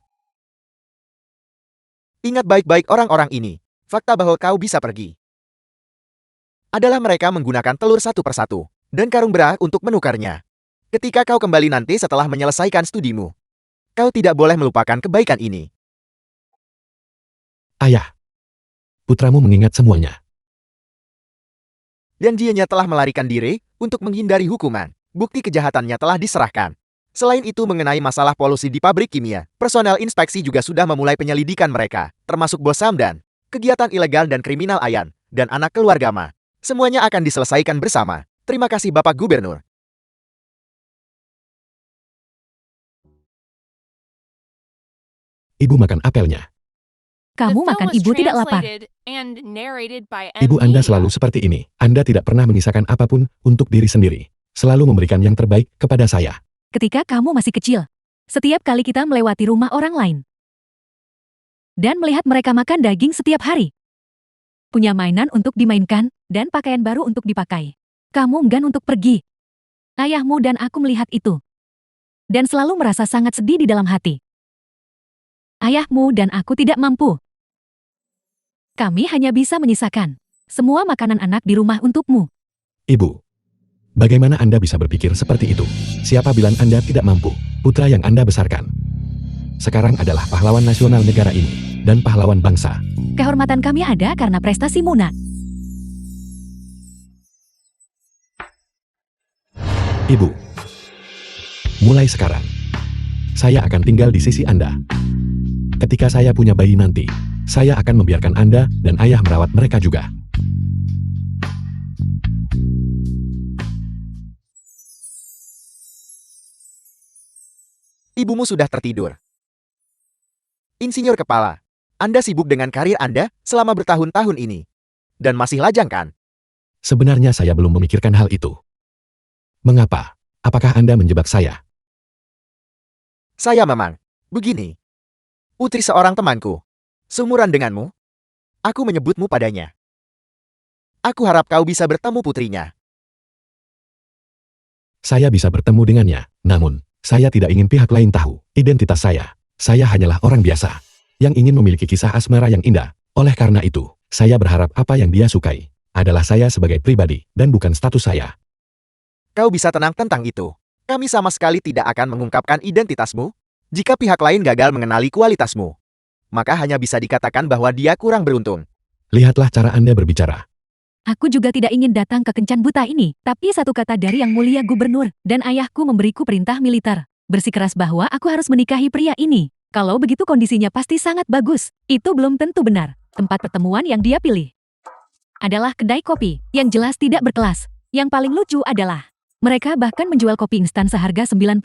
ingat baik-baik orang-orang ini. Fakta bahwa kau bisa pergi adalah mereka menggunakan telur satu persatu dan karung berak untuk menukarnya. Ketika kau kembali nanti setelah menyelesaikan studimu, kau tidak boleh melupakan kebaikan ini. Ayah, putramu mengingat semuanya. Dan dianya telah melarikan diri untuk menghindari hukuman. Bukti kejahatannya telah diserahkan. Selain itu mengenai masalah polusi di pabrik kimia, personel inspeksi juga sudah memulai penyelidikan mereka, termasuk Bos Samdan, kegiatan ilegal dan kriminal Ayan, dan anak keluarga Ma. Semuanya akan diselesaikan bersama. Terima kasih Bapak Gubernur. Ibu makan apelnya. The Kamu film makan was ibu tidak lapar. translated and narrated by M Ibu Anda Media. selalu seperti ini. Anda tidak pernah menyisakan apapun untuk diri sendiri. Selalu memberikan yang terbaik kepada saya. Ketika kamu masih kecil, setiap kali kita melewati rumah orang lain dan melihat mereka makan daging setiap hari, punya mainan untuk dimainkan, dan pakaian baru untuk dipakai, kamu enggan untuk pergi. Ayahmu dan aku melihat itu, dan selalu merasa sangat sedih di dalam hati. Ayahmu dan aku tidak mampu. Kami hanya bisa menyisakan semua makanan anak di rumah untukmu. Ibu, bagaimana Anda bisa berpikir seperti itu? Siapa bilang Anda tidak mampu? Putra yang Anda besarkan sekarang adalah pahlawan nasional negara ini dan pahlawan bangsa. Kehormatan kami ada karena prestasi Muna. Ibu, mulai sekarang, saya akan tinggal di sisi Anda. Ketika saya punya bayi nanti, saya akan membiarkan Anda dan ayah merawat mereka juga. Ibumu sudah tertidur. Insinyur kepala, Anda sibuk dengan karir Anda selama bertahun-tahun ini. Dan masih lajang kan? Sebenarnya saya belum memikirkan hal itu. Mengapa? Apakah Anda menjebak saya? Saya memang. Begini. Putri seorang temanku. Seumuran denganmu. Aku menyebutmu padanya. Aku harap kau bisa bertemu putrinya. Saya bisa bertemu dengannya, namun, saya tidak ingin pihak lain tahu identitas saya. Saya hanyalah orang biasa yang ingin memiliki kisah asmara yang indah. Oleh karena itu, saya berharap apa yang dia sukai adalah saya sebagai pribadi dan bukan status saya. Kau bisa tenang tentang itu. Kami sama sekali tidak akan mengungkapkan identitasmu. Jika pihak lain gagal mengenali kualitasmu, maka hanya bisa dikatakan bahwa dia kurang beruntung. Lihatlah cara Anda berbicara. Aku juga tidak ingin datang ke kencan buta ini, tapi satu kata dari Yang Mulia Gubernur dan ayahku memberiku perintah militer bersikeras bahwa aku harus menikahi pria ini. Kalau begitu kondisinya pasti sangat bagus. Itu belum tentu benar. Tempat pertemuan yang dia pilih adalah kedai kopi yang jelas tidak berkelas. Yang paling lucu adalah mereka bahkan menjual kopi instan seharga 99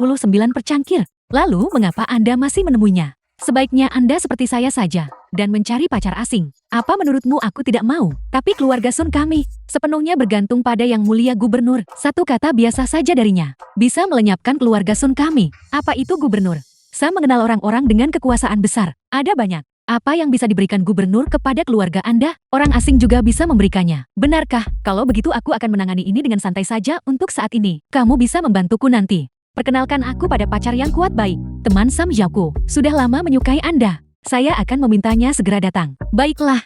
per cangkir. Lalu mengapa Anda masih menemuinya? Sebaiknya Anda seperti saya saja dan mencari pacar asing. Apa menurutmu? Aku tidak mau, tapi keluarga Sun kami sepenuhnya bergantung pada Yang Mulia Gubernur. Satu kata biasa saja darinya bisa melenyapkan keluarga Sun kami. Apa itu gubernur? Saya mengenal orang-orang dengan kekuasaan besar. Ada banyak. Apa yang bisa diberikan gubernur kepada keluarga Anda? Orang asing juga bisa memberikannya. Benarkah? Kalau begitu aku akan menangani ini dengan santai saja untuk saat ini. Kamu bisa membantuku nanti. Perkenalkan aku pada pacar yang kuat baik. Teman Sam Zhaoku sudah lama menyukai Anda. Saya akan memintanya segera datang. Baiklah.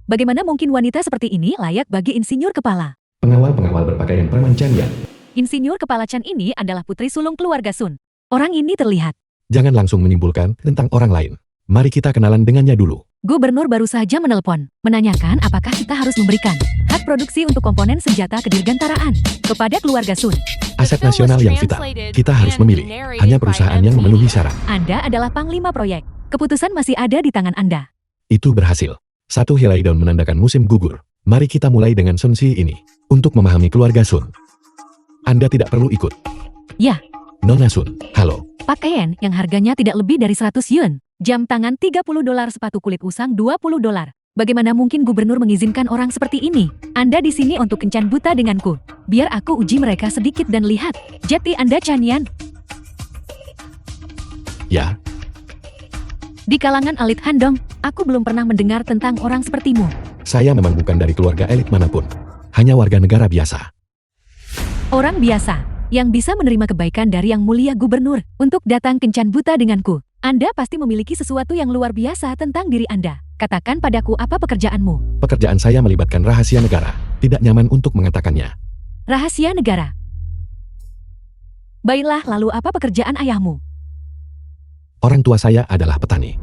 Bagaimana mungkin wanita seperti ini layak bagi insinyur kepala? Pengawal-pengawal berpakaian preman Chen Yan Insinyur kepala Chan ini adalah putri sulung keluarga Sun. Orang ini terlihat. Jangan langsung menyimpulkan tentang orang lain. Mari kita kenalan dengannya dulu. Gubernur baru saja menelpon, menanyakan apakah kita harus memberikan hak produksi untuk komponen senjata kedirgantaraan kepada keluarga Sun. Aset nasional yang vital. Kita harus memilih hanya perusahaan yang memenuhi syarat. Anda adalah panglima proyek. Keputusan masih ada di tangan Anda. Itu berhasil. Satu helai daun menandakan musim gugur. Mari kita mulai dengan Sun Si ini. Untuk memahami keluarga Sun. Anda tidak perlu ikut. Ya. Nona Sun, halo. Pakaian yang harganya tidak lebih dari 100 yuan. Jam tangan $30, sepatu kulit usang $20. Bagaimana mungkin gubernur mengizinkan orang seperti ini? Anda di sini untuk kencan buta denganku. Biar aku uji mereka sedikit dan lihat. Jati Anda Chanyan. Ya, Di kalangan elit Handong, aku belum pernah mendengar tentang orang sepertimu. saya memang bukan dari keluarga elit manapun. Hanya warga negara biasa. Orang biasa, yang bisa menerima kebaikan dari yang mulia gubernur untuk datang kencan buta denganku. Anda pasti memiliki sesuatu yang luar biasa tentang diri Anda. Katakan padaku apa pekerjaanmu. Pekerjaan saya melibatkan rahasia negara. Tidak nyaman untuk mengatakannya. Rahasia negara. Baiklah, lalu apa pekerjaan ayahmu? Orang tua saya adalah petani.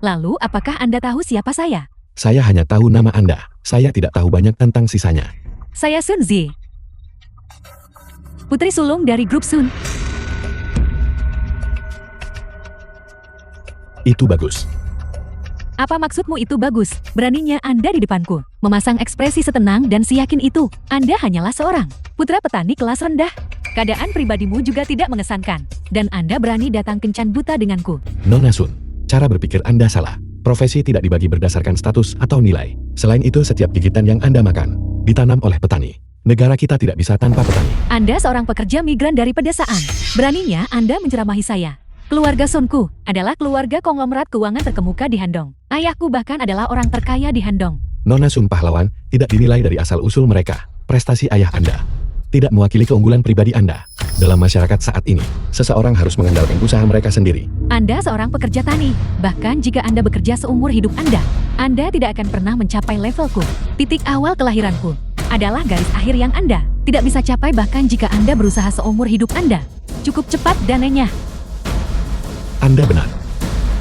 Lalu apakah Anda tahu siapa saya? Saya hanya tahu nama Anda. Saya tidak tahu banyak tentang sisanya. Saya Sun Zi. Putri sulung dari grup Sun. Itu bagus. Apa maksudmu itu bagus? Beraninya Anda di depanku, memasang ekspresi setenang dan seyakin itu. Anda hanyalah seorang putra petani kelas rendah. Keadaan pribadimu juga tidak mengesankan. Dan Anda berani datang kencan buta denganku. Nona Sun, cara berpikir Anda salah. Profesi tidak dibagi berdasarkan status atau nilai. Selain itu, setiap gigitan yang Anda makan ditanam oleh petani. Negara kita tidak bisa tanpa petani. Anda seorang pekerja migran dari pedesaan. Beraninya Anda menceramahi saya. Keluarga Sunku adalah keluarga konglomerat keuangan terkemuka di Handong. Ayahku bahkan adalah orang terkaya di Handong. Nona Sun pahlawan tidak dinilai dari asal-usul mereka. Prestasi ayah Anda tidak mewakili keunggulan pribadi Anda. Dalam masyarakat saat ini, seseorang harus mengandalkan usaha mereka sendiri. Anda seorang pekerja tani. Bahkan jika Anda bekerja seumur hidup Anda tidak akan pernah mencapai levelku. Titik awal kelahiranku adalah garis akhir yang Anda tidak bisa capai bahkan jika Anda berusaha seumur hidup Anda. Cukup cepat dan renyah. Anda benar.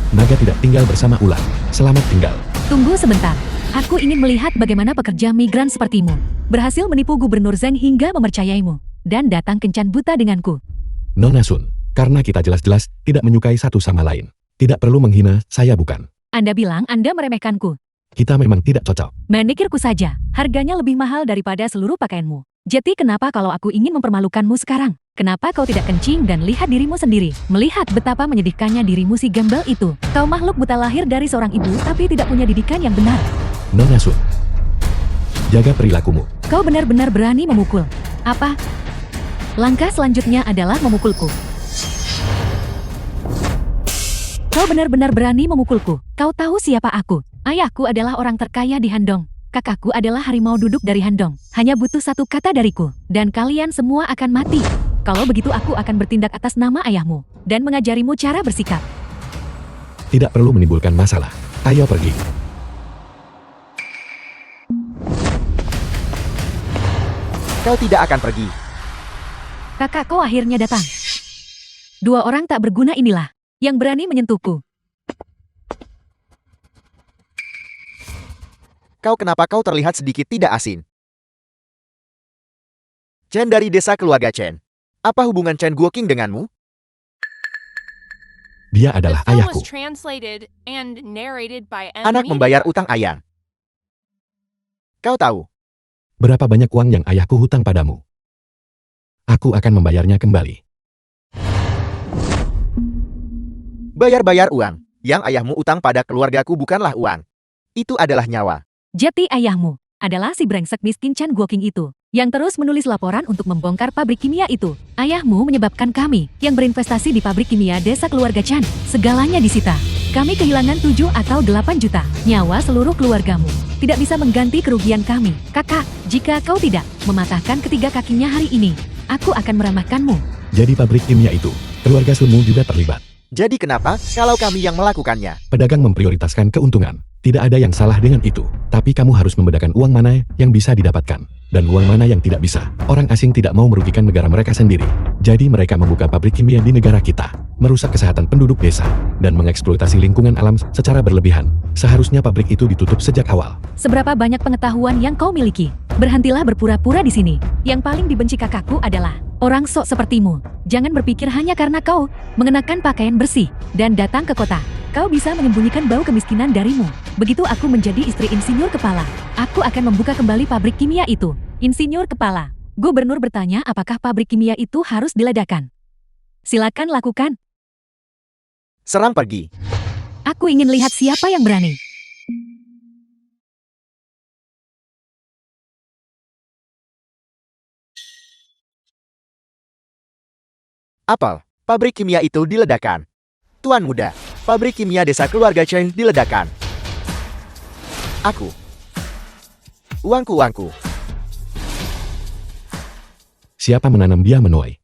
Naga tidak tinggal bersama ular. Selamat tinggal. Tunggu sebentar. Aku ingin melihat bagaimana pekerja migran sepertimu berhasil menipu Gubernur Zheng hingga mempercayaimu dan datang kencan buta denganku. Nona Sun, karena kita jelas-jelas tidak menyukai satu sama lain. Tidak perlu menghina, saya bukan. Anda bilang Anda meremehkanku. Kita memang tidak cocok. Manikirku saja, harganya lebih mahal daripada seluruh pakaianmu. Jadi kenapa kalau aku ingin mempermalukanmu sekarang? Kenapa kau tidak kencing dan lihat dirimu sendiri? Melihat betapa menyedihkannya dirimu si gembel itu. Kau makhluk buta lahir dari seorang ibu tapi tidak punya didikan yang benar. Nona Sun, jaga perilakumu. Kau benar-benar berani memukul. Apa? Langkah selanjutnya adalah memukulku. Kau benar-benar berani memukulku. Kau tahu siapa aku? Ayahku adalah orang terkaya di Handong. Kakakku adalah harimau duduk dari Handong. Hanya butuh satu kata dariku, dan kalian semua akan mati. Kalau begitu aku akan bertindak atas nama ayahmu, dan mengajarimu cara bersikap. Tidak perlu menimbulkan masalah. Ayo pergi. Kau tidak akan pergi. Kakakku akhirnya datang. Dua orang tak berguna inilah yang berani menyentuhku. Kenapa kau terlihat sedikit tidak asin? Chen dari desa keluarga Chen. Apa hubungan Chen Guoqing denganmu? Dia The adalah film ayahku. was translated and narrated by Anak membayar utang ayah. Kau tahu, Berapa banyak uang yang ayahku hutang padamu? Aku akan membayarnya kembali. bayar-bayar uang. Yang ayahmu utang pada keluargaku bukanlah uang. Itu adalah nyawa. Jati ayahmu adalah si brengsek miskin Chan Guoqing itu, yang terus menulis laporan untuk membongkar pabrik kimia itu. Ayahmu menyebabkan kami, yang berinvestasi di pabrik kimia desa keluarga Chan, segalanya disita. Kami kehilangan 7 atau 8 juta nyawa seluruh keluargamu. Tidak bisa mengganti kerugian kami. Kakak, jika kau tidak mematahkan ketiga kakinya hari ini, aku akan meremehkanmu. Jadi pabrik kimia itu, keluarga Sunmu juga terlibat. Jadi kenapa kalau kami yang melakukannya? Pedagang memprioritaskan keuntungan. Tidak ada yang salah dengan itu, tapi kamu harus membedakan uang mana yang bisa didapatkan, dan uang mana yang tidak bisa. Orang asing tidak mau merugikan negara mereka sendiri. Jadi mereka membuka pabrik kimia di negara kita, merusak kesehatan penduduk desa, dan mengeksploitasi lingkungan alam secara berlebihan. Seharusnya pabrik itu ditutup sejak awal. Seberapa banyak pengetahuan yang kau miliki? Berhentilah berpura-pura di sini. Yang paling dibenci kakakku adalah orang sok sepertimu. Jangan berpikir hanya karena kau mengenakan pakaian bersih dan datang ke kota, kau bisa menyembunyikan bau kemiskinan darimu. Begitu aku menjadi istri insinyur kepala, aku akan membuka kembali pabrik kimia itu. Insinyur kepala, gubernur bertanya apakah pabrik kimia itu harus diledakan. Silakan lakukan. Serang pergi. Aku ingin lihat siapa yang berani. Apel, pabrik kimia itu diledakkan. Tuan muda, pabrik kimia desa keluarga Chen diledakkan. Aku. Uangku. Siapa menanam dia menuai?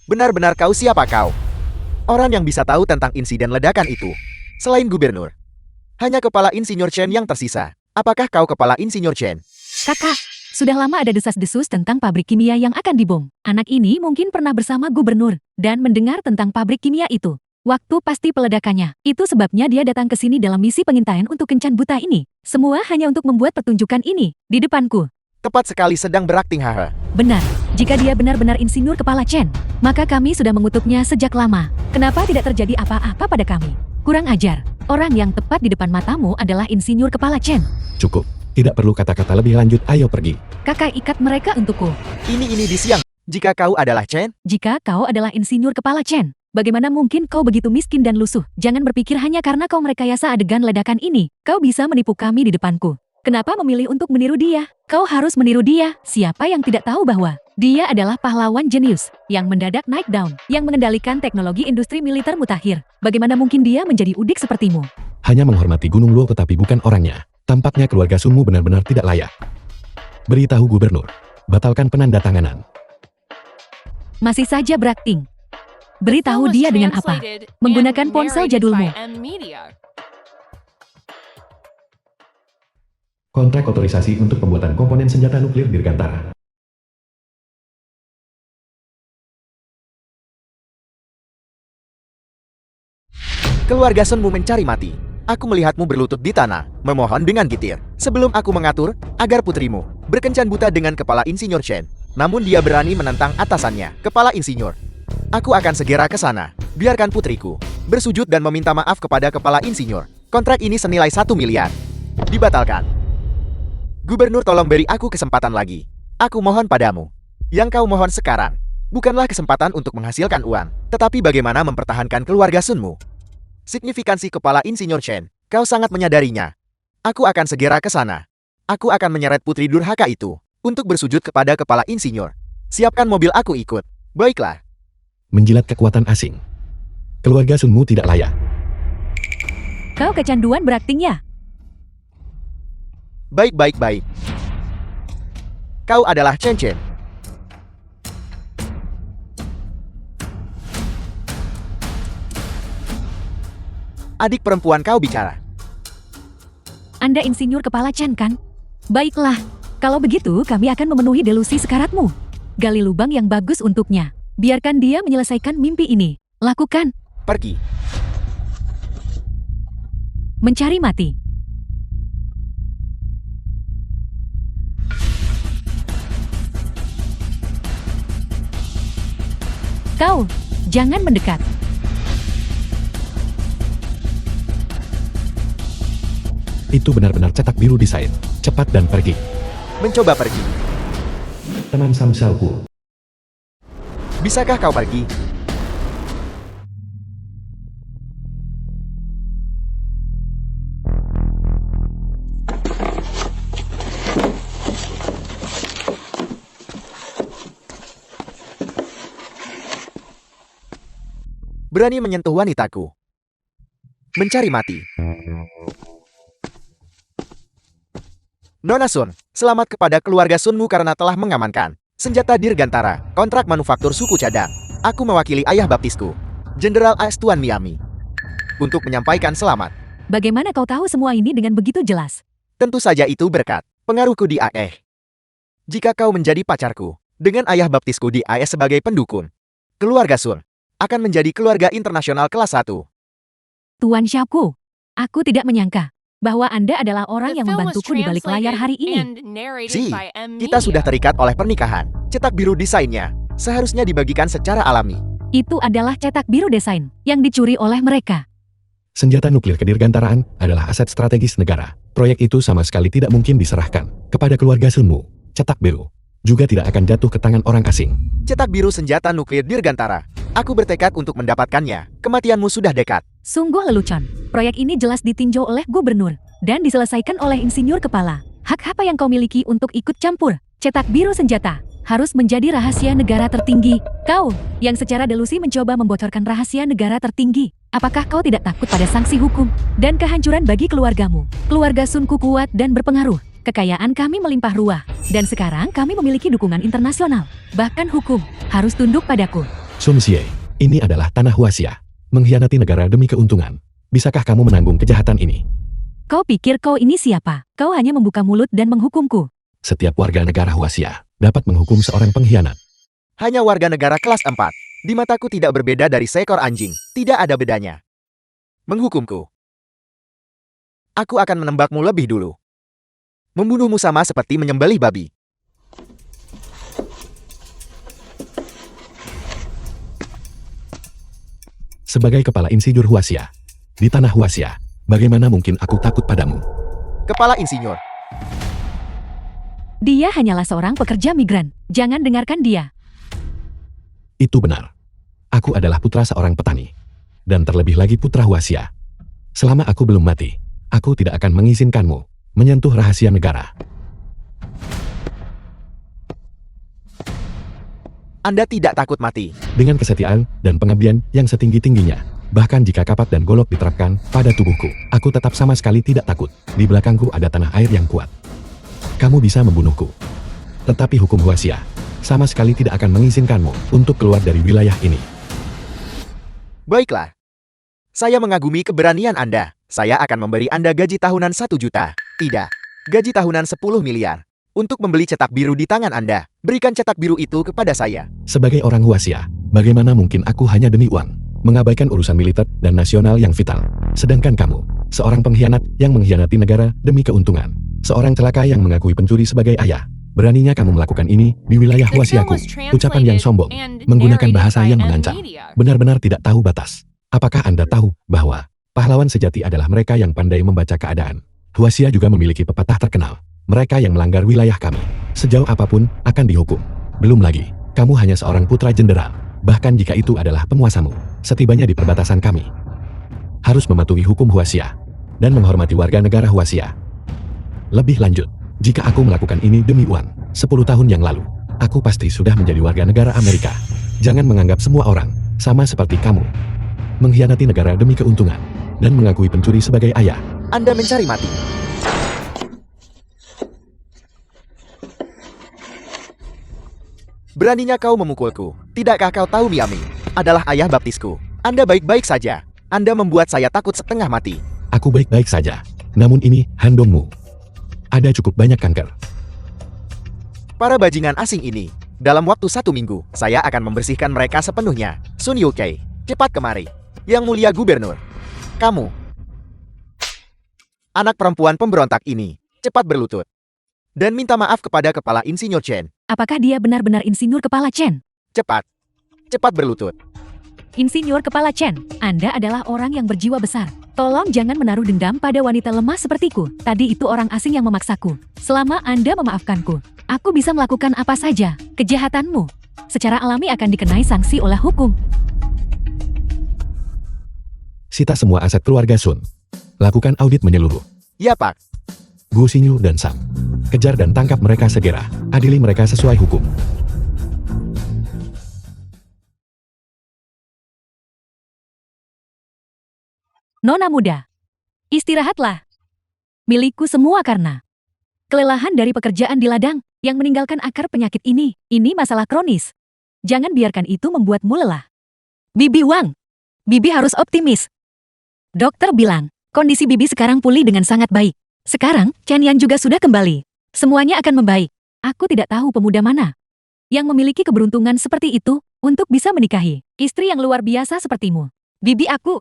Benar-benar kau siapa kau? Orang yang bisa tahu tentang insiden ledakan itu. Selain gubernur. Hanya kepala insinyur Chen yang tersisa. Apakah kau kepala insinyur Chen? Kakak, sudah lama ada desas-desus tentang pabrik kimia yang akan dibom. Anak ini mungkin pernah bersama gubernur dan mendengar tentang pabrik kimia itu. Waktu pasti peledakannya. Itu sebabnya dia datang ke sini dalam misi pengintaian untuk kencan buta ini. Semua hanya untuk membuat pertunjukan ini di depanku. Tepat sekali sedang berakting haha. Benar, jika dia benar-benar insinyur kepala Chen, maka kami sudah mengutuknya sejak lama. Kenapa tidak terjadi apa-apa pada kami? Kurang ajar. Orang yang tepat di depan matamu adalah insinyur kepala Chen. Cukup. Tidak perlu kata-kata lebih lanjut, ayo pergi. Kakak ikat mereka untukku. Ini di siang. Jika kau adalah Chen, Jika kau adalah insinyur kepala Chen, bagaimana mungkin kau begitu miskin dan lusuh? Jangan berpikir hanya karena kau merekayasa adegan ledakan ini, kau bisa menipu kami di depanku. Kenapa memilih untuk meniru dia? Kau harus meniru dia. Siapa yang tidak tahu bahwa dia adalah pahlawan jenius yang mendadak naik daun, yang mengendalikan teknologi industri militer mutakhir. Bagaimana mungkin dia menjadi udik sepertimu? Hanya menghormati Gunung Luo tetapi bukan orangnya. Tampaknya keluarga Sunmu benar-benar tidak layak. Beritahu gubernur. Batalkan penandatanganan. Masih saja berakting. Beritahu was dia dengan apa? translated Menggunakan and ponsel narrated jadulmu. by M Media. Kontrak otorisasi untuk pembuatan komponen senjata nuklir Dirgantara. keluarga Sunmu mencari mati. Aku melihatmu berlutut di tanah, memohon dengan gitir. Sebelum aku mengatur, agar putrimu berkencan buta dengan kepala insinyur Chen. Namun dia berani menentang atasannya, kepala insinyur. Aku akan segera ke sana. Biarkan putriku bersujud dan meminta maaf kepada kepala insinyur. Kontrak ini senilai 1 miliar. Dibatalkan. Gubernur, tolong beri aku kesempatan lagi. Aku mohon padamu. Yang kau mohon sekarang bukanlah kesempatan untuk menghasilkan uang, tetapi bagaimana mempertahankan keluarga Sunmu. Signifikansi kepala insinyur Chen, kau sangat menyadarinya. Aku akan segera ke sana. Aku akan menyeret putri durhaka itu untuk bersujud kepada kepala insinyur. Siapkan mobil, aku ikut. Baiklah. Menjilat kekuatan asing. Keluarga Sunmu tidak layak. Kau kecanduan beraktingnya. Baik. Kau adalah Chen Chen. Adik perempuan kau bicara. Anda insinyur kepala Chen kan? Baiklah, kalau begitu kami akan memenuhi delusi sekaratmu. Gali lubang yang bagus untuknya. Biarkan dia menyelesaikan mimpi ini. Lakukan. Pergi. Mencari mati. Kau, jangan mendekat. Itu benar-benar cetak biru desain. Cepat dan pergi. Mencoba pergi. Teman Samsalku. Bisakah kau pergi? Berani menyentuh wanitaku. Mencari mati. Nona Sun, selamat kepada keluarga Sunmu karena telah mengamankan senjata Dirgantara, kontrak manufaktur suku cadang. Aku mewakili ayah baptisku, Jenderal AS Tuan Miami, untuk menyampaikan selamat. Bagaimana kau tahu semua ini dengan begitu jelas? Tentu saja itu berkat pengaruhku di AE. Jika kau menjadi pacarku, dengan ayah baptisku di AE sebagai pendukung, keluarga Sun akan menjadi keluarga internasional kelas 1. Tuan Xiaoku, aku tidak menyangka bahwa Anda adalah orang The yang film was membantuku di balik layar hari translated ini. and narrated Si, by M. kita sudah Media. terikat oleh pernikahan. Cetak biru desainnya seharusnya dibagikan secara alami. Itu adalah cetak biru desain yang dicuri oleh mereka. Senjata nuklir kedirgantaraan adalah aset strategis negara. Proyek itu sama sekali tidak mungkin diserahkan kepada keluarga Sunmu. Cetak biru juga tidak akan jatuh ke tangan orang asing. Cetak biru senjata nuklir Dirgantara. Aku bertekad untuk mendapatkannya. Kematianmu sudah dekat. Sungguh lelucon. Proyek ini jelas ditinjau oleh gubernur dan diselesaikan oleh insinyur kepala. Hak apa yang kau miliki untuk ikut campur? Cetak biru senjata harus menjadi rahasia negara tertinggi. Kau, yang secara delusi mencoba membocorkan rahasia negara tertinggi. Apakah kau tidak takut pada sanksi hukum dan kehancuran bagi keluargamu? Keluarga Sunku kuat dan berpengaruh. Kekayaan kami melimpah ruah. Dan sekarang kami memiliki dukungan internasional. Bahkan hukum harus tunduk padaku. Sun Xie, ini adalah tanah Huaxia. Mengkhianati negara demi keuntungan. Bisakah kamu menanggung kejahatan ini? Kau pikir kau ini siapa? Kau hanya membuka mulut dan menghukumku. Setiap warga negara Huaxia dapat menghukum seorang pengkhianat. Hanya warga negara kelas 4. Di mataku tidak berbeda dari seekor anjing. Tidak ada bedanya. Menghukumku. Aku akan menembakmu lebih dulu. Membunuhmu sama seperti menyembelih babi. Sebagai kepala insinyur Huaxia, di tanah Huaxia, bagaimana mungkin aku takut padamu? Kepala insinyur. Dia hanyalah seorang pekerja migran. Jangan dengarkan dia. Itu benar. Aku adalah putra seorang petani. Dan terlebih lagi putra Huaxia. Selama aku belum mati, aku tidak akan mengizinkanmu menyentuh rahasia negara. Anda tidak takut mati. Dengan kesetiaan dan pengabdian yang setinggi-tingginya, bahkan jika kapak dan golok diterapkan pada tubuhku, aku tetap sama sekali tidak takut. Di belakangku ada tanah air yang kuat. Kamu bisa membunuhku. Tetapi hukum Huaxia sama sekali tidak akan mengizinkanmu untuk keluar dari wilayah ini. Baiklah. Saya mengagumi keberanian Anda. Saya akan memberi Anda gaji tahunan 1 juta. Tidak. Gaji tahunan 10 miliar. Untuk membeli cetak biru di tangan Anda. Berikan cetak biru itu kepada saya. Sebagai orang Huaxia, bagaimana mungkin aku hanya demi uang mengabaikan urusan militer dan nasional yang vital? Sedangkan kamu, seorang pengkhianat yang mengkhianati negara demi keuntungan. Seorang celaka yang mengakui pencuri sebagai ayah. Beraninya kamu melakukan ini di wilayah The film Huaxiaku. was translated Ucapan yang sombong, and menggunakan narrated bahasa by yang M. mengancam. Media. Benar-benar tidak tahu batas. Apakah Anda tahu bahwa pahlawan sejati adalah mereka yang pandai membaca keadaan? Huaxia juga memiliki pepatah terkenal. Mereka yang melanggar wilayah kami, sejauh apapun, akan dihukum. Belum lagi, kamu hanya seorang putra jenderal. Bahkan jika itu adalah penguasamu, setibanya di perbatasan kami, harus mematuhi hukum Huaxia dan menghormati warga negara Huaxia. Lebih lanjut, jika aku melakukan ini demi uang, 10 tahun yang lalu, aku pasti sudah menjadi warga negara Amerika. Jangan menganggap semua orang sama seperti kamu. Mengkhianati negara demi keuntungan dan mengakui pencuri sebagai ayah. Anda mencari mati. Beraninya kau memukulku. Tidakkah kau tahu Miami adalah ayah baptisku? Anda baik-baik saja. Anda membuat saya takut setengah mati. Aku baik-baik saja. Namun ini, handongmu. Ada cukup banyak kanker. Para bajingan asing ini, dalam waktu 1 minggu, saya akan membersihkan mereka sepenuhnya. Sun Yukei, cepat kemari. Yang mulia gubernur. Kamu. Anak perempuan pemberontak ini, cepat berlutut. Dan minta maaf kepada kepala insinyur Chen. Apakah dia benar-benar insinyur kepala Chen? Cepat. Cepat berlutut. Insinyur kepala Chen, Anda adalah orang yang berjiwa besar. Tolong jangan menaruh dendam pada wanita lemah sepertiku. Tadi itu orang asing yang memaksaku. Selama Anda memaafkanku, aku bisa melakukan apa saja. Kejahatanmu secara alami akan dikenai sanksi oleh hukum. Sita semua aset keluarga Sun. Lakukan audit menyeluruh. Ya, Pak. Gu Xinyu dan Sam. Kejar dan tangkap mereka segera. Adili mereka sesuai hukum. Nona muda, istirahatlah. Milikku semua karena kelelahan dari pekerjaan di ladang yang meninggalkan akar penyakit ini. Ini masalah kronis. Jangan biarkan itu membuatmu lelah. Bibi Wang, Bibi harus optimis. Dokter bilang, Kondisi Bibi sekarang pulih dengan sangat baik. Sekarang, Chen Yan juga sudah kembali. Semuanya akan membaik. Aku tidak tahu pemuda mana yang memiliki keberuntungan seperti itu untuk bisa menikahi istri yang luar biasa sepertimu. Bibi aku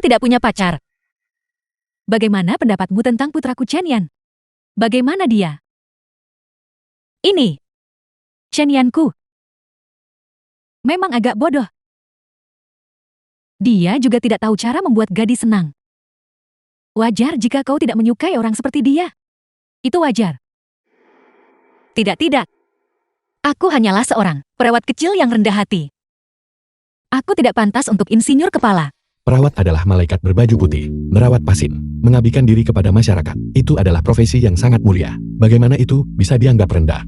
tidak punya pacar. Bagaimana pendapatmu tentang putraku Chen Yan? Bagaimana dia? Ini, Chen Yanku. Memang agak bodoh. Dia juga tidak tahu cara membuat gadis senang. Wajar jika kau tidak menyukai orang seperti dia. Itu wajar. Tidak. Aku hanyalah seorang perawat kecil yang rendah hati. Aku tidak pantas untuk insinyur kepala. Perawat adalah malaikat berbaju putih, merawat pasien, mengabdikan diri kepada masyarakat. Itu adalah profesi yang sangat mulia. Bagaimana itu bisa dianggap rendah?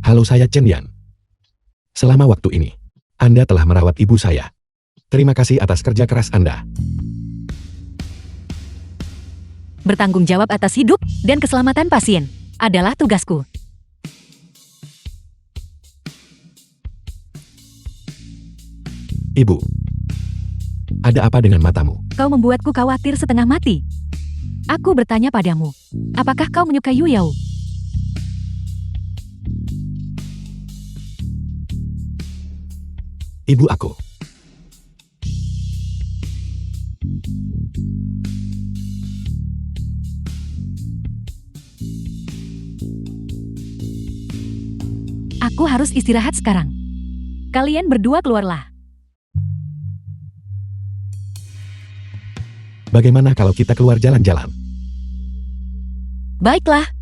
Halo, saya Chen Yan. Selama waktu ini, Anda telah merawat ibu saya. Terima kasih atas kerja keras Anda. Bertanggung jawab atas hidup dan keselamatan pasien adalah tugasku. Ibu, ada apa dengan matamu? Kau membuatku khawatir setengah mati. Aku bertanya padamu, apakah kau menyukai Yu Yao? Ibu aku. Aku harus istirahat sekarang. Kalian berdua keluarlah. Bagaimana kalau kita keluar jalan-jalan? Baiklah.